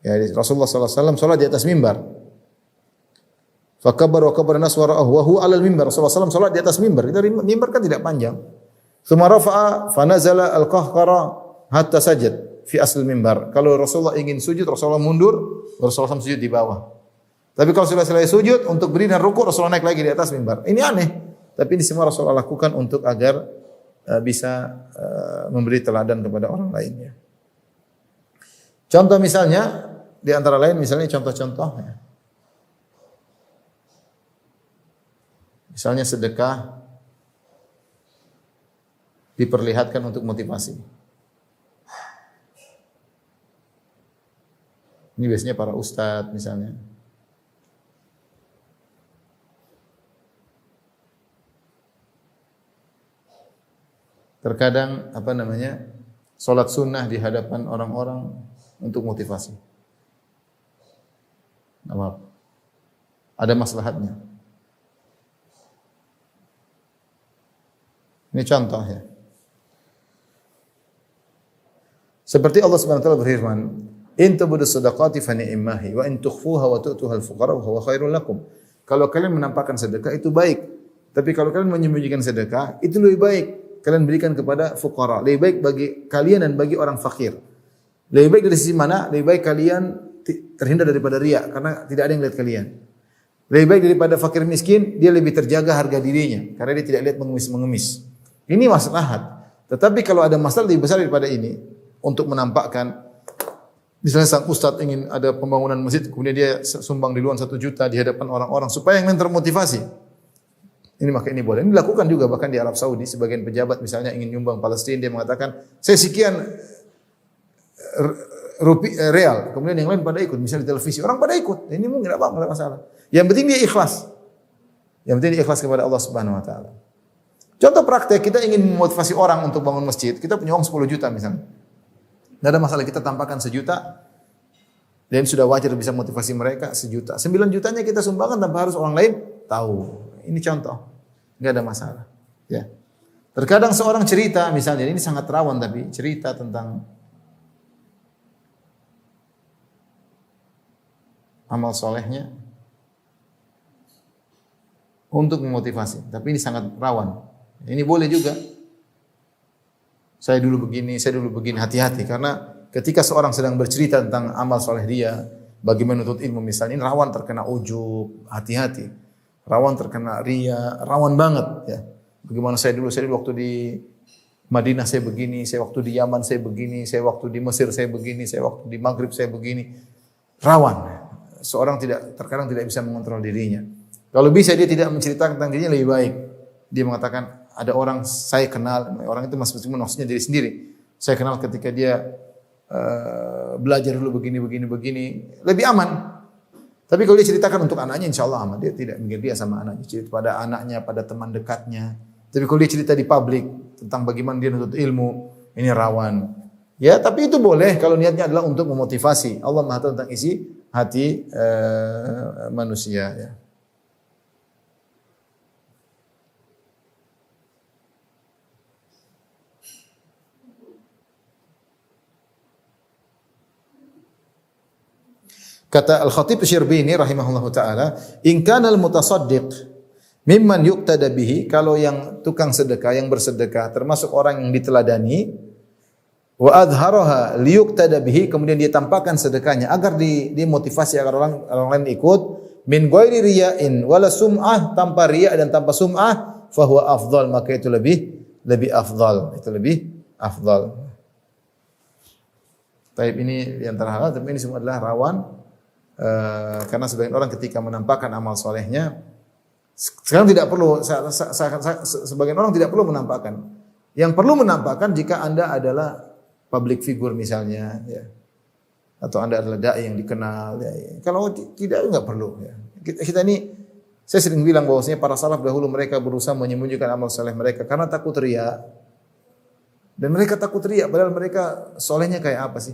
Ya, Rasulullah SAW salat di atas mimbar. Fakabbar wa kabbara nas wara'ahu wa huwa 'alal mimbar. Rasulullah SAW salat di atas mimbar. Kita mimbar kan tidak panjang. Tsumma rafa'a fa nazala al-qahqara hatta sajad fi asl mimbar. Kalau Rasulullah ingin sujud, Rasulullah mundur, Rasulullah SAW sujud di bawah. Tapi kalau sudah selesai sujud untuk berdiri dan rukuk, Rasulullah naik lagi di atas mimbar. Ini aneh. Tapi ini semua Rasulullah lakukan untuk agar bisa memberi teladan kepada orang lainnya. Contoh misalnya di antara lain misalnya contoh-contoh ya. Misalnya sedekah diperlihatkan untuk motivasi. Ini biasanya para ustadz misalnya. Terkadang salat sunnah di hadapan orang-orang untuk motivasi. Ada maslahatnya. Ini contoh ya. Seperti Allah Subhanahu wa taala berfirman, "In tubdu shadaqati fa ni'mahi wa in tukhfuha wa tu'tuha al-fuqara wa huwa khairul lakum." Kalau kalian menampakkan sedekah itu baik, tapi kalau kalian menyembunyikan sedekah itu lebih baik. Kalian berikan kepada fuqara, lebih baik bagi kalian dan bagi orang fakir. Lebih baik dari sisi mana? Lebih baik kalian terhindar daripada riya karena tidak ada yang lihat kalian. Lebih baik daripada fakir miskin, dia lebih terjaga harga dirinya karena dia tidak lihat mengemis-mengemis. Ini maslahat. Tetapi kalau ada masalah lebih besar daripada ini untuk menampakkan, misalnya sang ustaz ingin ada pembangunan masjid, kemudian dia sumbang di luar 1 juta di hadapan orang-orang supaya yang lain termotivasi. Ini maka ini boleh. Ini dilakukan juga bahkan di Arab Saudi, sebagian pejabat misalnya ingin nyumbang Palestina, dia mengatakan, "Saya sekian real." Kemudian yang lain pada ikut, misalnya di televisi, orang pada ikut. Ini mungkin enggak apa-apa, masalah. Yang penting dia ikhlas. Yang penting dia ikhlas kepada Allah Subhanahu wa taala. Contoh praktek, kita ingin memotivasi orang untuk bangun masjid, kita punya uang 10 juta misalnya. Tidak ada masalah, kita tampakkan 1 juta, dan sudah wajar bisa motivasi mereka 1 juta. 9 jutanya kita sumbangkan tanpa harus orang lain tahu. Ini contoh. Enggak ada masalah. Ya. Terkadang seorang cerita, misalnya, ini sangat rawan tapi cerita tentang amal solehnya untuk memotivasi. Tapi ini sangat rawan. Ini boleh juga. Saya dulu begini, hati-hati. Karena ketika seorang sedang bercerita tentang amal soleh dia, bagi menuntut ilmu misalnya, ini rawan terkena ujub, hati-hati. Rawan terkena riya, rawan banget ya. Bagaimana saya dulu waktu di Madinah saya begini, saya waktu di Yaman saya begini, saya waktu di Mesir saya begini, saya waktu di Maghrib saya begini. Rawan. Seorang terkadang tidak bisa mengontrol dirinya. Kalau bisa dia tidak menceritakan tentang dirinya lebih baik. Dia mengatakan ada orang saya kenal, orang itu maksudnya diri sendiri. Saya kenal ketika dia belajar dulu begini, lebih aman. Tapi kalau dia ceritakan untuk anaknya, insya Allah aman. Dia tidak mikir dia sama anaknya, cerita pada anaknya, pada teman dekatnya. Tapi kalau dia cerita di publik tentang bagaimana dia menuntut ilmu, ini rawan. Ya, tapi itu boleh kalau niatnya adalah untuk memotivasi. Allah Maha tahu tentang isi hati manusia. Ya. Kata Al-Khatib Syirbini rahimahullahu taala, "In kana al-mutasaddiq mimman yuqtada bihi," kalau yang tukang sedekah, yang bersedekah termasuk orang yang diteladani, wa adharaha liyuqtada bihi, kemudian dia tampakkan sedekahnya agar dimotivasi agar orang lain ikut, min ghairi riya'in wala sum'ah, tanpa riya dan tanpa sum'ah, fa huwa afdal, maka itu lebih afdal, itu lebih afdal. Taib ini di antara hal, tapi ini semua adalah rawan. Karena sebagian orang ketika menampakkan amal solehnya, sekarang tidak perlu, sebagian orang tidak perlu menampakkan. Yang perlu menampakkan jika Anda adalah public figure misalnya, ya, atau Anda adalah dai yang dikenal. Ya. Kalau tidak, enggak perlu. Ya. Kita ini, saya sering bilang bahwasanya para salaf dahulu mereka berusaha menyembunyikan amal soleh mereka karena takut riya. Dan mereka takut riya, padahal mereka solehnya kayak apa sih?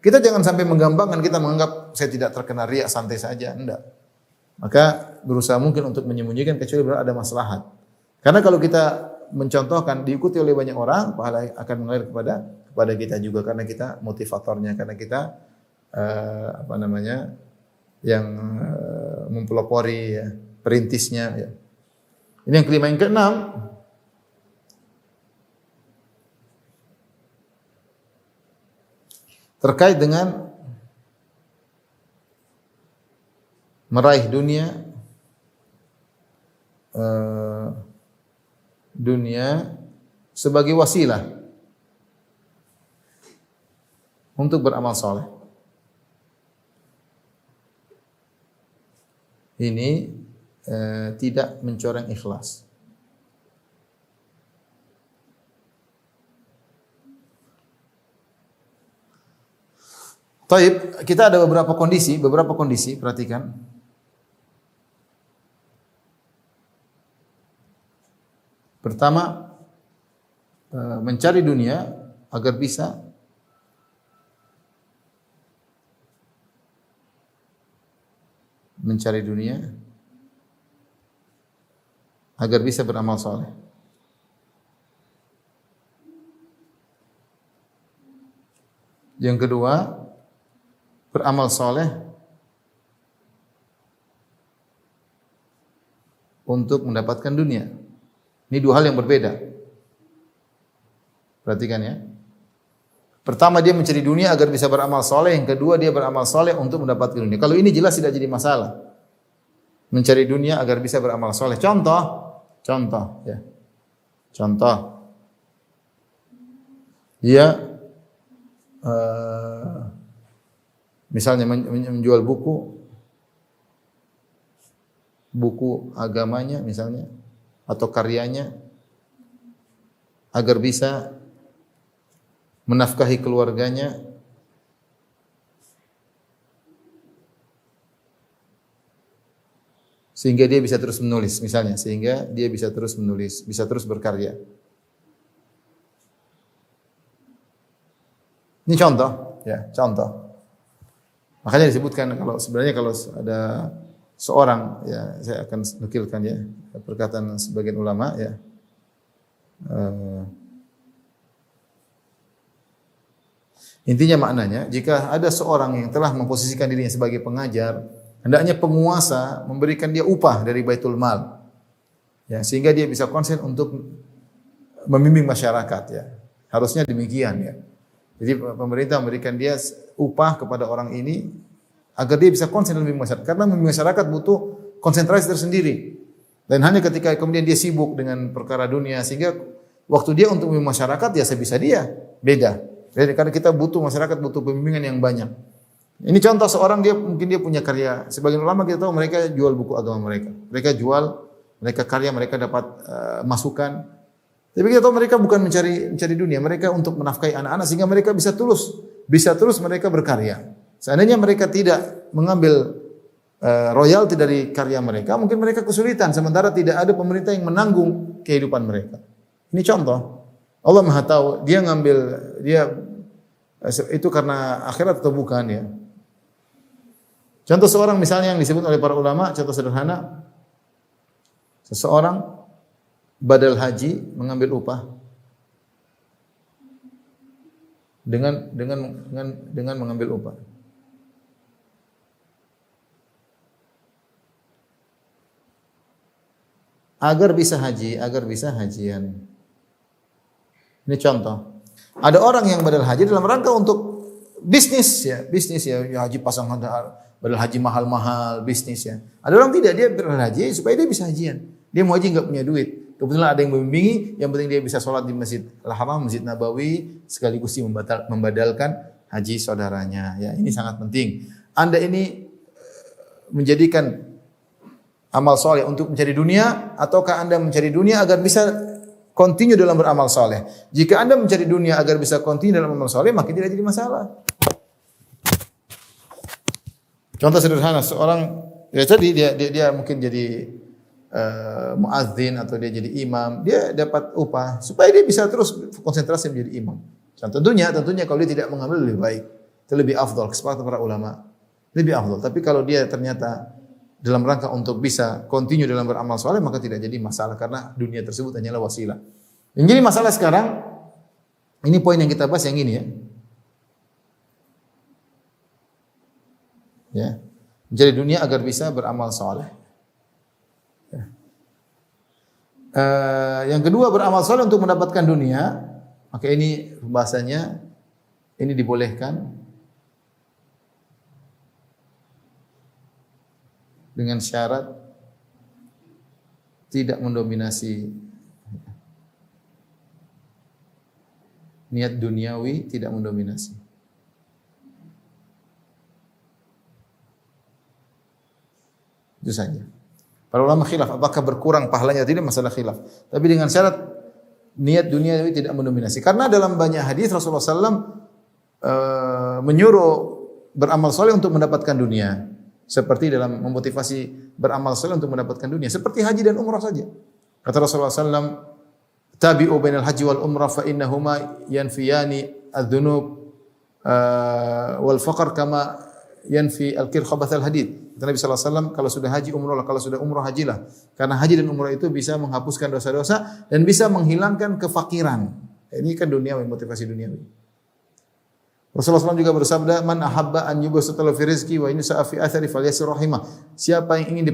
Kita jangan sampai menggampangkan, kita menganggap saya tidak terkena riya, santai saja, enggak. Maka berusaha mungkin untuk menyembunyikan kecuali benar ada maslahat. Karena kalau kita mencontohkan diikuti oleh banyak orang, pahala akan mengalir kepada kita juga karena kita motivatornya, karena kita yang mempelopori, ya, perintisnya. Ya. Ini yang kelima, yang keenam. Terkait dengan meraih dunia sebagai wasilah untuk beramal saleh. Ini tidak mencoreng ikhlas. Taib, kita ada beberapa kondisi, perhatikan. Pertama, mencari dunia agar bisa beramal saleh. Yang kedua, beramal saleh untuk mendapatkan dunia. Ini dua hal yang berbeda. Perhatikan ya. Pertama dia mencari dunia agar bisa beramal saleh, yang kedua dia beramal saleh untuk mendapatkan dunia. Kalau ini jelas tidak jadi masalah. Mencari dunia agar bisa beramal saleh. Contoh ya. Contoh. Dia misalnya menjual buku agamanya misalnya atau karyanya agar bisa menafkahi keluarganya, sehingga dia bisa terus menulis misalnya, bisa terus berkarya. Ini contoh, ya, contoh. Makanya disebutkan kalau ada seorang, ya saya akan nukilkan ya perkataan sebagian ulama ya. Intinya maknanya jika ada seorang yang telah memposisikan dirinya sebagai pengajar, hendaknya penguasa memberikan dia upah dari Baitul Mal. Ya, sehingga dia bisa konsen untuk membimbing masyarakat ya. Harusnya demikian ya. Jadi pemerintah memberikan dia upah kepada orang ini agar dia bisa konsen membimbing masyarakat. Karena membimbing masyarakat butuh konsentrasi tersendiri. Dan hanya ketika kemudian dia sibuk dengan perkara dunia sehingga waktu dia untuk membimbing masyarakat ya sebisa dia, beda. Jadi karena kita masyarakat butuh pembimbingan yang banyak. Ini contoh seorang mungkin dia punya karya. Sebagian ulama kita tahu mereka jual buku agama mereka. Mereka karya, mereka dapat masukan. Tapi kita tahu mereka bukan mencari dunia, mereka untuk menafkahi anak-anak sehingga mereka bisa terus mereka berkarya. Seandainya mereka tidak mengambil royalti dari karya mereka, mungkin mereka kesulitan sementara tidak ada pemerintah yang menanggung kehidupan mereka. Ini contoh. Allah Maha tahu, dia itu karena akhirat atau bukan ya. Contoh seorang misalnya yang disebut oleh para ulama, contoh sederhana, seseorang badal haji mengambil upah dengan mengambil upah. Agar bisa haji, agar bisa hajian. Ini contoh. Ada orang yang badal haji dalam rangka untuk bisnis ya haji pasang badal haji mahal-mahal bisnis ya. Ada orang tidak, dia badal haji supaya dia bisa hajian. Dia mau haji enggak punya duit. Kebetulan ada yang membimbingi, yang penting dia bisa sholat di Masjid Al-Haram, Masjid Nabawi, sekaligus dia membadalkan haji saudaranya. Ya, ini sangat penting. Anda ini menjadikan amal soleh untuk mencari dunia, ataukah Anda mencari dunia agar bisa continue dalam beramal soleh? Jika Anda mencari dunia agar bisa continue dalam amal soleh, maka tidak jadi masalah. Contoh sederhana, seorang ya tadi dia mungkin jadi muadzin atau dia jadi imam, dia dapat upah supaya dia bisa terus konsentrasi menjadi imam. Tentunya kalau dia tidak mengambil lebih baik, itu lebih afdal, kesepakatan para ulama, lebih afdal. Tapi kalau dia ternyata dalam rangka untuk bisa continue dalam beramal soleh, maka tidak jadi masalah karena dunia tersebut hanyalah wasilah. Yang jadi masalah sekarang, ini poin yang kita bahas yang ini ya. Ya, mencari dunia agar bisa beramal soleh. Yang kedua, beramal soleh untuk mendapatkan dunia, maka ini bahasanya ini dibolehkan dengan syarat tidak mendominasi niat duniawi, tidak mendominasi. Itu saja. Para ulama khilaf apakah berkurang pahalanya, tidak masalah khilaf. Tapi dengan syarat niat duniawi tidak mendominasi. Karena dalam banyak hadis Rasulullah SAW menyuruh beramal soleh untuk mendapatkan dunia. Seperti dalam memotivasi beramal soleh untuk mendapatkan dunia. Seperti haji dan umrah saja. Kata Rasulullah SAW, tabi'u bainal haji wal umrah fa innahuma yanfiyani adz-dzunub wal faqr kama yanfi al-kir khabathal hadid. Kata Nabi sallallahu alaihi wasallam, kalau sudah haji umrahlah, kalau sudah umrah hajilah. Karena haji dan umrah itu bisa menghapuskan dosa-dosa dan bisa menghilangkan kefakiran. Ini kan duniawi, motivasi duniawi. Rasulullah SAW juga bersabda, man ahabba an yubsata lahu fi rizqi wa in sa'a fi athari falyasir rahimah. Siapa yang ingin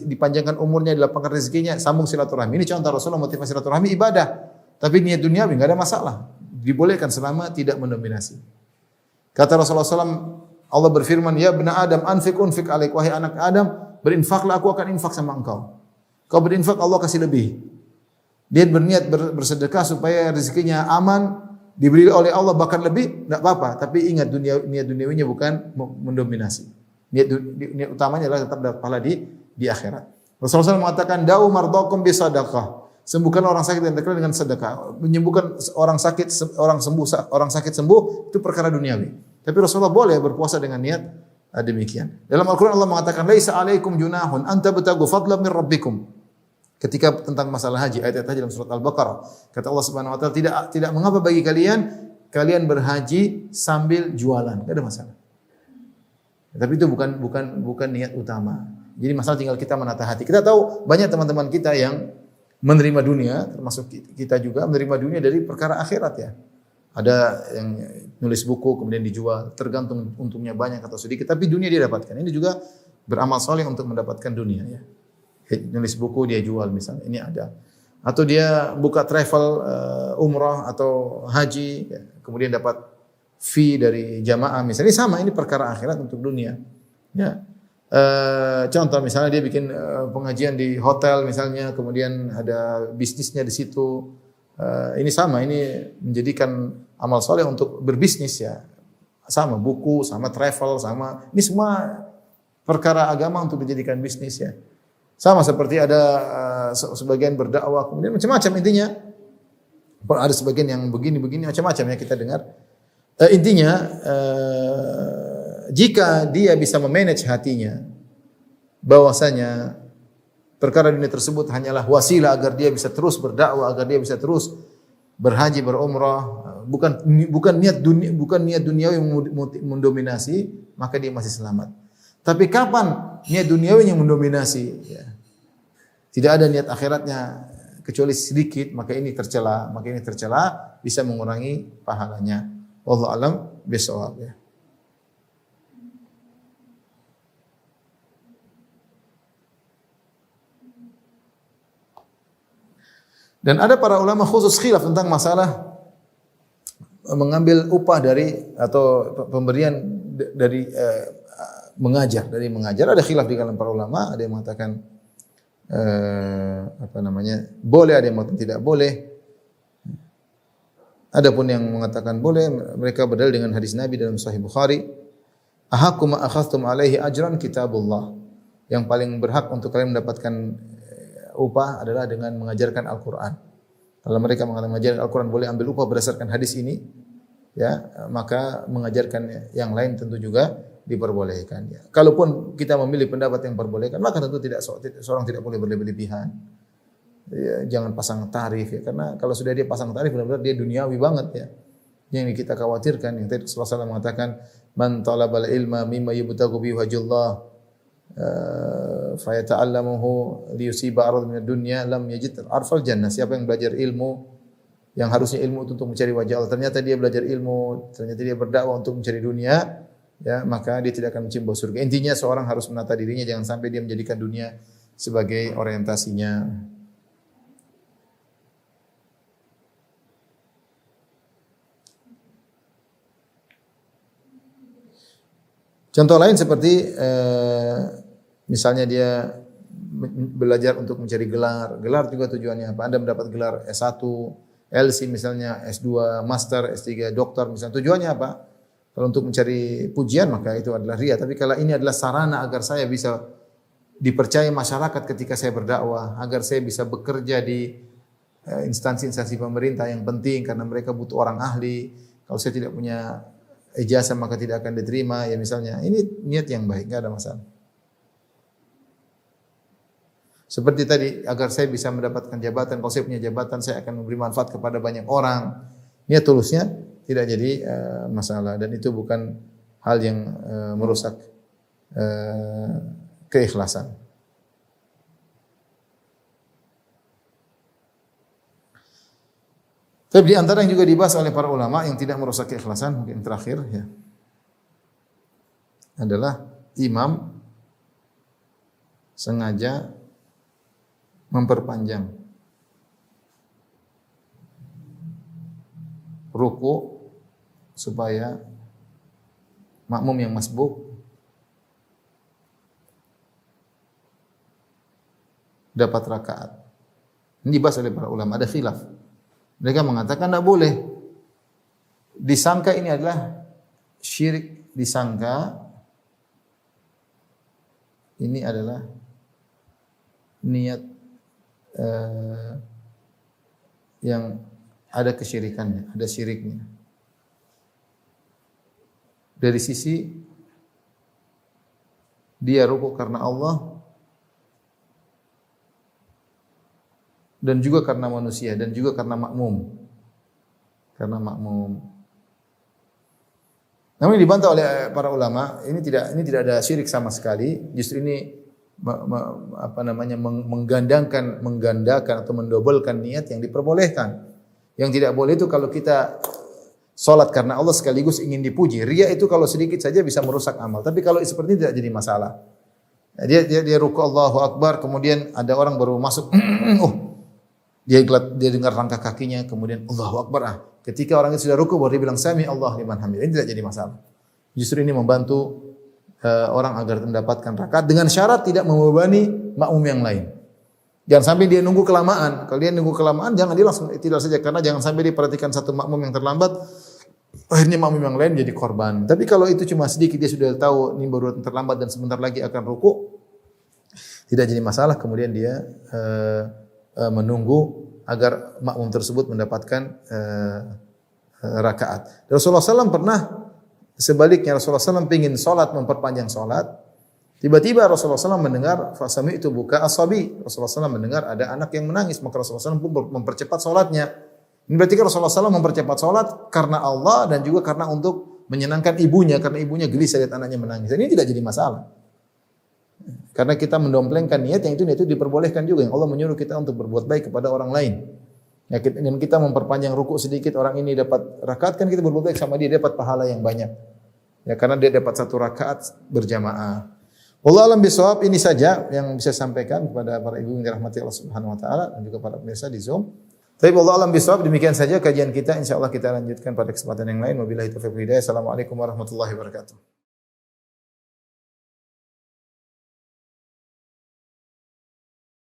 dipanjangkan umurnya, dilapangkan rezekinya, sambung silaturahmi. Ini contoh Rasulullah, motivasi silaturahmi ibadah. Tapi niat duniawi enggak ada masalah. Dibolehkan selama tidak mendominasi. Kata Rasulullah SAW, Allah berfirman, ya bna Adam, unfik alaik, wahai anak Adam, berinfaklah, aku akan infak sama engkau. Kau berinfak, Allah kasih lebih. Dia berniat bersedekah supaya rezekinya aman, diberi oleh Allah bahkan lebih, tidak apa-apa. Tapi ingat, niat duniawinya bukan mendominasi. Niat utamanya adalah tetap dapat pahala di akhirat. Rasulullah SAW mengatakan, da'u mardakum bi sadaqah. Sembuhkan orang sakit yang terkena dengan sedekah. Menyembuhkan orang sakit sembuh itu perkara duniawi. Tapi Rasulullah boleh berpuasa dengan niat demikian. Dalam Al-Qur'an Allah mengatakan, laisa 'alaikum junahun an tabtagu fadlan min rabbikum. Ketika tentang masalah haji, ayat-ayat haji dalam surat Al-Baqarah, kata Allah Subhanahu wa taala, tidak mengapa bagi kalian berhaji sambil jualan, enggak ada masalah. Tapi itu bukan niat utama. Jadi masalah tinggal kita menata hati. Kita tahu banyak teman-teman kita yang menerima dunia, termasuk kita juga menerima dunia dari perkara akhirat ya. Ada yang nulis buku kemudian dijual, tergantung untungnya banyak atau sedikit, tapi dunia dia dapatkan. Ini juga beramal soleh untuk mendapatkan dunia ya. Nulis buku dia jual misalnya, ini ada. Atau dia buka travel umrah atau haji, ya, kemudian dapat fee dari jamaah misalnya. Ini sama, ini perkara akhirat untuk dunia. Ya. Contoh misalnya dia bikin pengajian di hotel misalnya, kemudian ada bisnisnya di situ. Ini sama, ini menjadikan amal soleh untuk berbisnis ya. Sama buku, sama travel, sama ini semua perkara agama untuk dijadikan bisnis ya. Sama seperti ada sebagian berdakwah, kemudian macam-macam intinya. Ada sebagian yang begini-begini macam-macam ya kita dengar. Intinya jika dia bisa memanage hatinya bahwasanya perkara dunia tersebut hanyalah wasilah agar dia bisa terus berdakwah, agar dia bisa terus berhaji, berumrah, bukan niat duniawi yang mendominasi, maka dia masih selamat. Tapi kapan niat duniawi yang mendominasi, ya, tidak ada niat akhiratnya kecuali sedikit, maka ini tercela, bisa mengurangi pahalanya. Wallahu a'lam bishawab, ya. Dan ada para ulama khusus khilaf tentang masalah mengambil upah dari atau pemberian dari mengajar. Ada khilaf di kalangan para ulama, ada yang mengatakan boleh, ada yang mengatakan tidak boleh. Adapun yang mengatakan boleh, mereka berdalil dengan hadis Nabi dalam Sahih Bukhari, ahaqqu ma akhadhtum alaihi ajran kitabullah. Yang paling berhak untuk kalian mendapatkan upah adalah dengan mengajarkan Al-Quran. Kalau mereka mengatakan mengajarkan Al-Quran boleh ambil upah berdasarkan hadis ini, ya, maka mengajarkan yang lain tentu juga diperbolehkan. Ya. Kalaupun kita memilih pendapat yang diperbolehkan, maka tentu seorang tidak boleh berlebihan. Ya, jangan pasang tarif, ya, karena kalau sudah dia pasang tarif benar-benar dia duniawi banget, ya. Yang kita khawatirkan, yang tadi Rasulullah SAW mengatakan, man talabal ilma mimma yubtagu bihi wajhullah fayata'allamuhu liyusiba arad minad dunya lam yajid arfal jannah. Siapa yang belajar ilmu yang harusnya ilmu untuk mencari wajah Allah, ternyata dia belajar ilmu, ternyata dia berdakwah untuk mencari dunia, ya, maka dia tidak akan mencium bau surga. Intinya seorang harus menata dirinya, jangan sampai dia menjadikan dunia sebagai orientasinya. Contoh lain seperti misalnya dia belajar untuk mencari gelar. Gelar juga tujuannya apa? Anda mendapat gelar S1, LC misalnya, S2, Master, S3, Doktor misalnya. Tujuannya apa? Kalau untuk mencari pujian maka itu adalah riya. Tapi kalau ini adalah sarana agar saya bisa dipercaya masyarakat ketika saya berdakwah, agar saya bisa bekerja di instansi-instansi pemerintah yang penting karena mereka butuh orang ahli. Kalau saya tidak punya ijazah maka tidak akan diterima, ya misalnya. Ini niat yang baik, enggak ada masalah. Seperti tadi, agar saya bisa mendapatkan jabatan, kalau saya punya jabatan saya akan memberi manfaat kepada banyak orang. Niat tulusnya tidak jadi masalah, dan itu bukan hal yang merusak keikhlasan. Tapi di antara yang juga dibahas oleh para ulama yang tidak merusak keikhlasan, mungkin terakhir, ya, adalah imam sengaja memperpanjang ruku supaya makmum yang masbuk dapat rakaat. Ini dibahas oleh para ulama, ada khilaf. Mereka mengatakan tidak boleh. Disangka ini adalah syirik, disangka ini adalah niat yang ada kesyirikannya, ada syiriknya. Dari sisi dia rukuk karena Allah dan juga karena manusia dan juga karena makmum. Karena makmum. Namun dibantah oleh para ulama, ini tidak ada syirik sama sekali. Justru ini menggandakan atau mendobolkan niat yang diperbolehkan. Yang tidak boleh itu kalau kita salat karena Allah sekaligus ingin dipuji. Riya itu kalau sedikit saja bisa merusak amal. Tapi kalau seperti ini tidak jadi masalah. Dia ruku Allahu Akbar, kemudian ada orang baru masuk, dia dengar langkah kakinya, kemudian Allahu Akbar. Ketika orang itu sudah ruku baru dia bilang sami Allah liman hamid. Ini tidak jadi masalah. Justru ini membantu orang agar mendapatkan rakaat dengan syarat tidak membebani makmum yang lain. Jangan sampai dia nunggu kelamaan. Kalau dia nunggu kelamaan jangan dia langsung tidak saja, karena jangan sampai dia perhatikan satu makmum yang terlambat, akhirnya makmum yang lain jadi korban. Tapi kalau itu cuma sedikit, dia sudah tahu ini baru terlambat dan sebentar lagi akan ruku, tidak jadi masalah. Kemudian dia menunggu agar makmum tersebut mendapatkan rakaat. Rasulullah SAW pernah sebaliknya, Rasulullah SAW ingin solat, memperpanjang solat, Tiba-tiba Rasulullah SAW mendengar fasami itu buka asabi. Rasulullah SAW mendengar ada anak yang menangis, maka Rasulullah SAW pun mempercepat salatnya. Ini berarti Rasulullah SAW mempercepat salat karena Allah dan juga karena untuk menyenangkan ibunya, karena ibunya gelisah lihat anaknya menangis. Dan ini tidak jadi masalah. Karena kita mendomplengkan niat yang itu diperbolehkan juga. Yang Allah menyuruh kita untuk berbuat baik kepada orang lain. Ya, dan kita memperpanjang ruku sedikit, orang ini dapat rakaat, kan kita berbuat baik sama dia, dapat pahala yang banyak. Ya, karena dia dapat 1 rakaat berjamaah. Wallahu a'lam bishawab. Ini saja yang bisa sampaikan kepada para ibu yang dirahmati Allah Subhanahu wa taala dan juga para pemirsa di Zoom. Tapi wallahu a'lam bishawab, demikian saja kajian kita. Insyaallah kita lanjutkan pada kesempatan yang lain. Wabillahi taufiq wal hidayah. Assalamualaikum warahmatullahi wabarakatuh.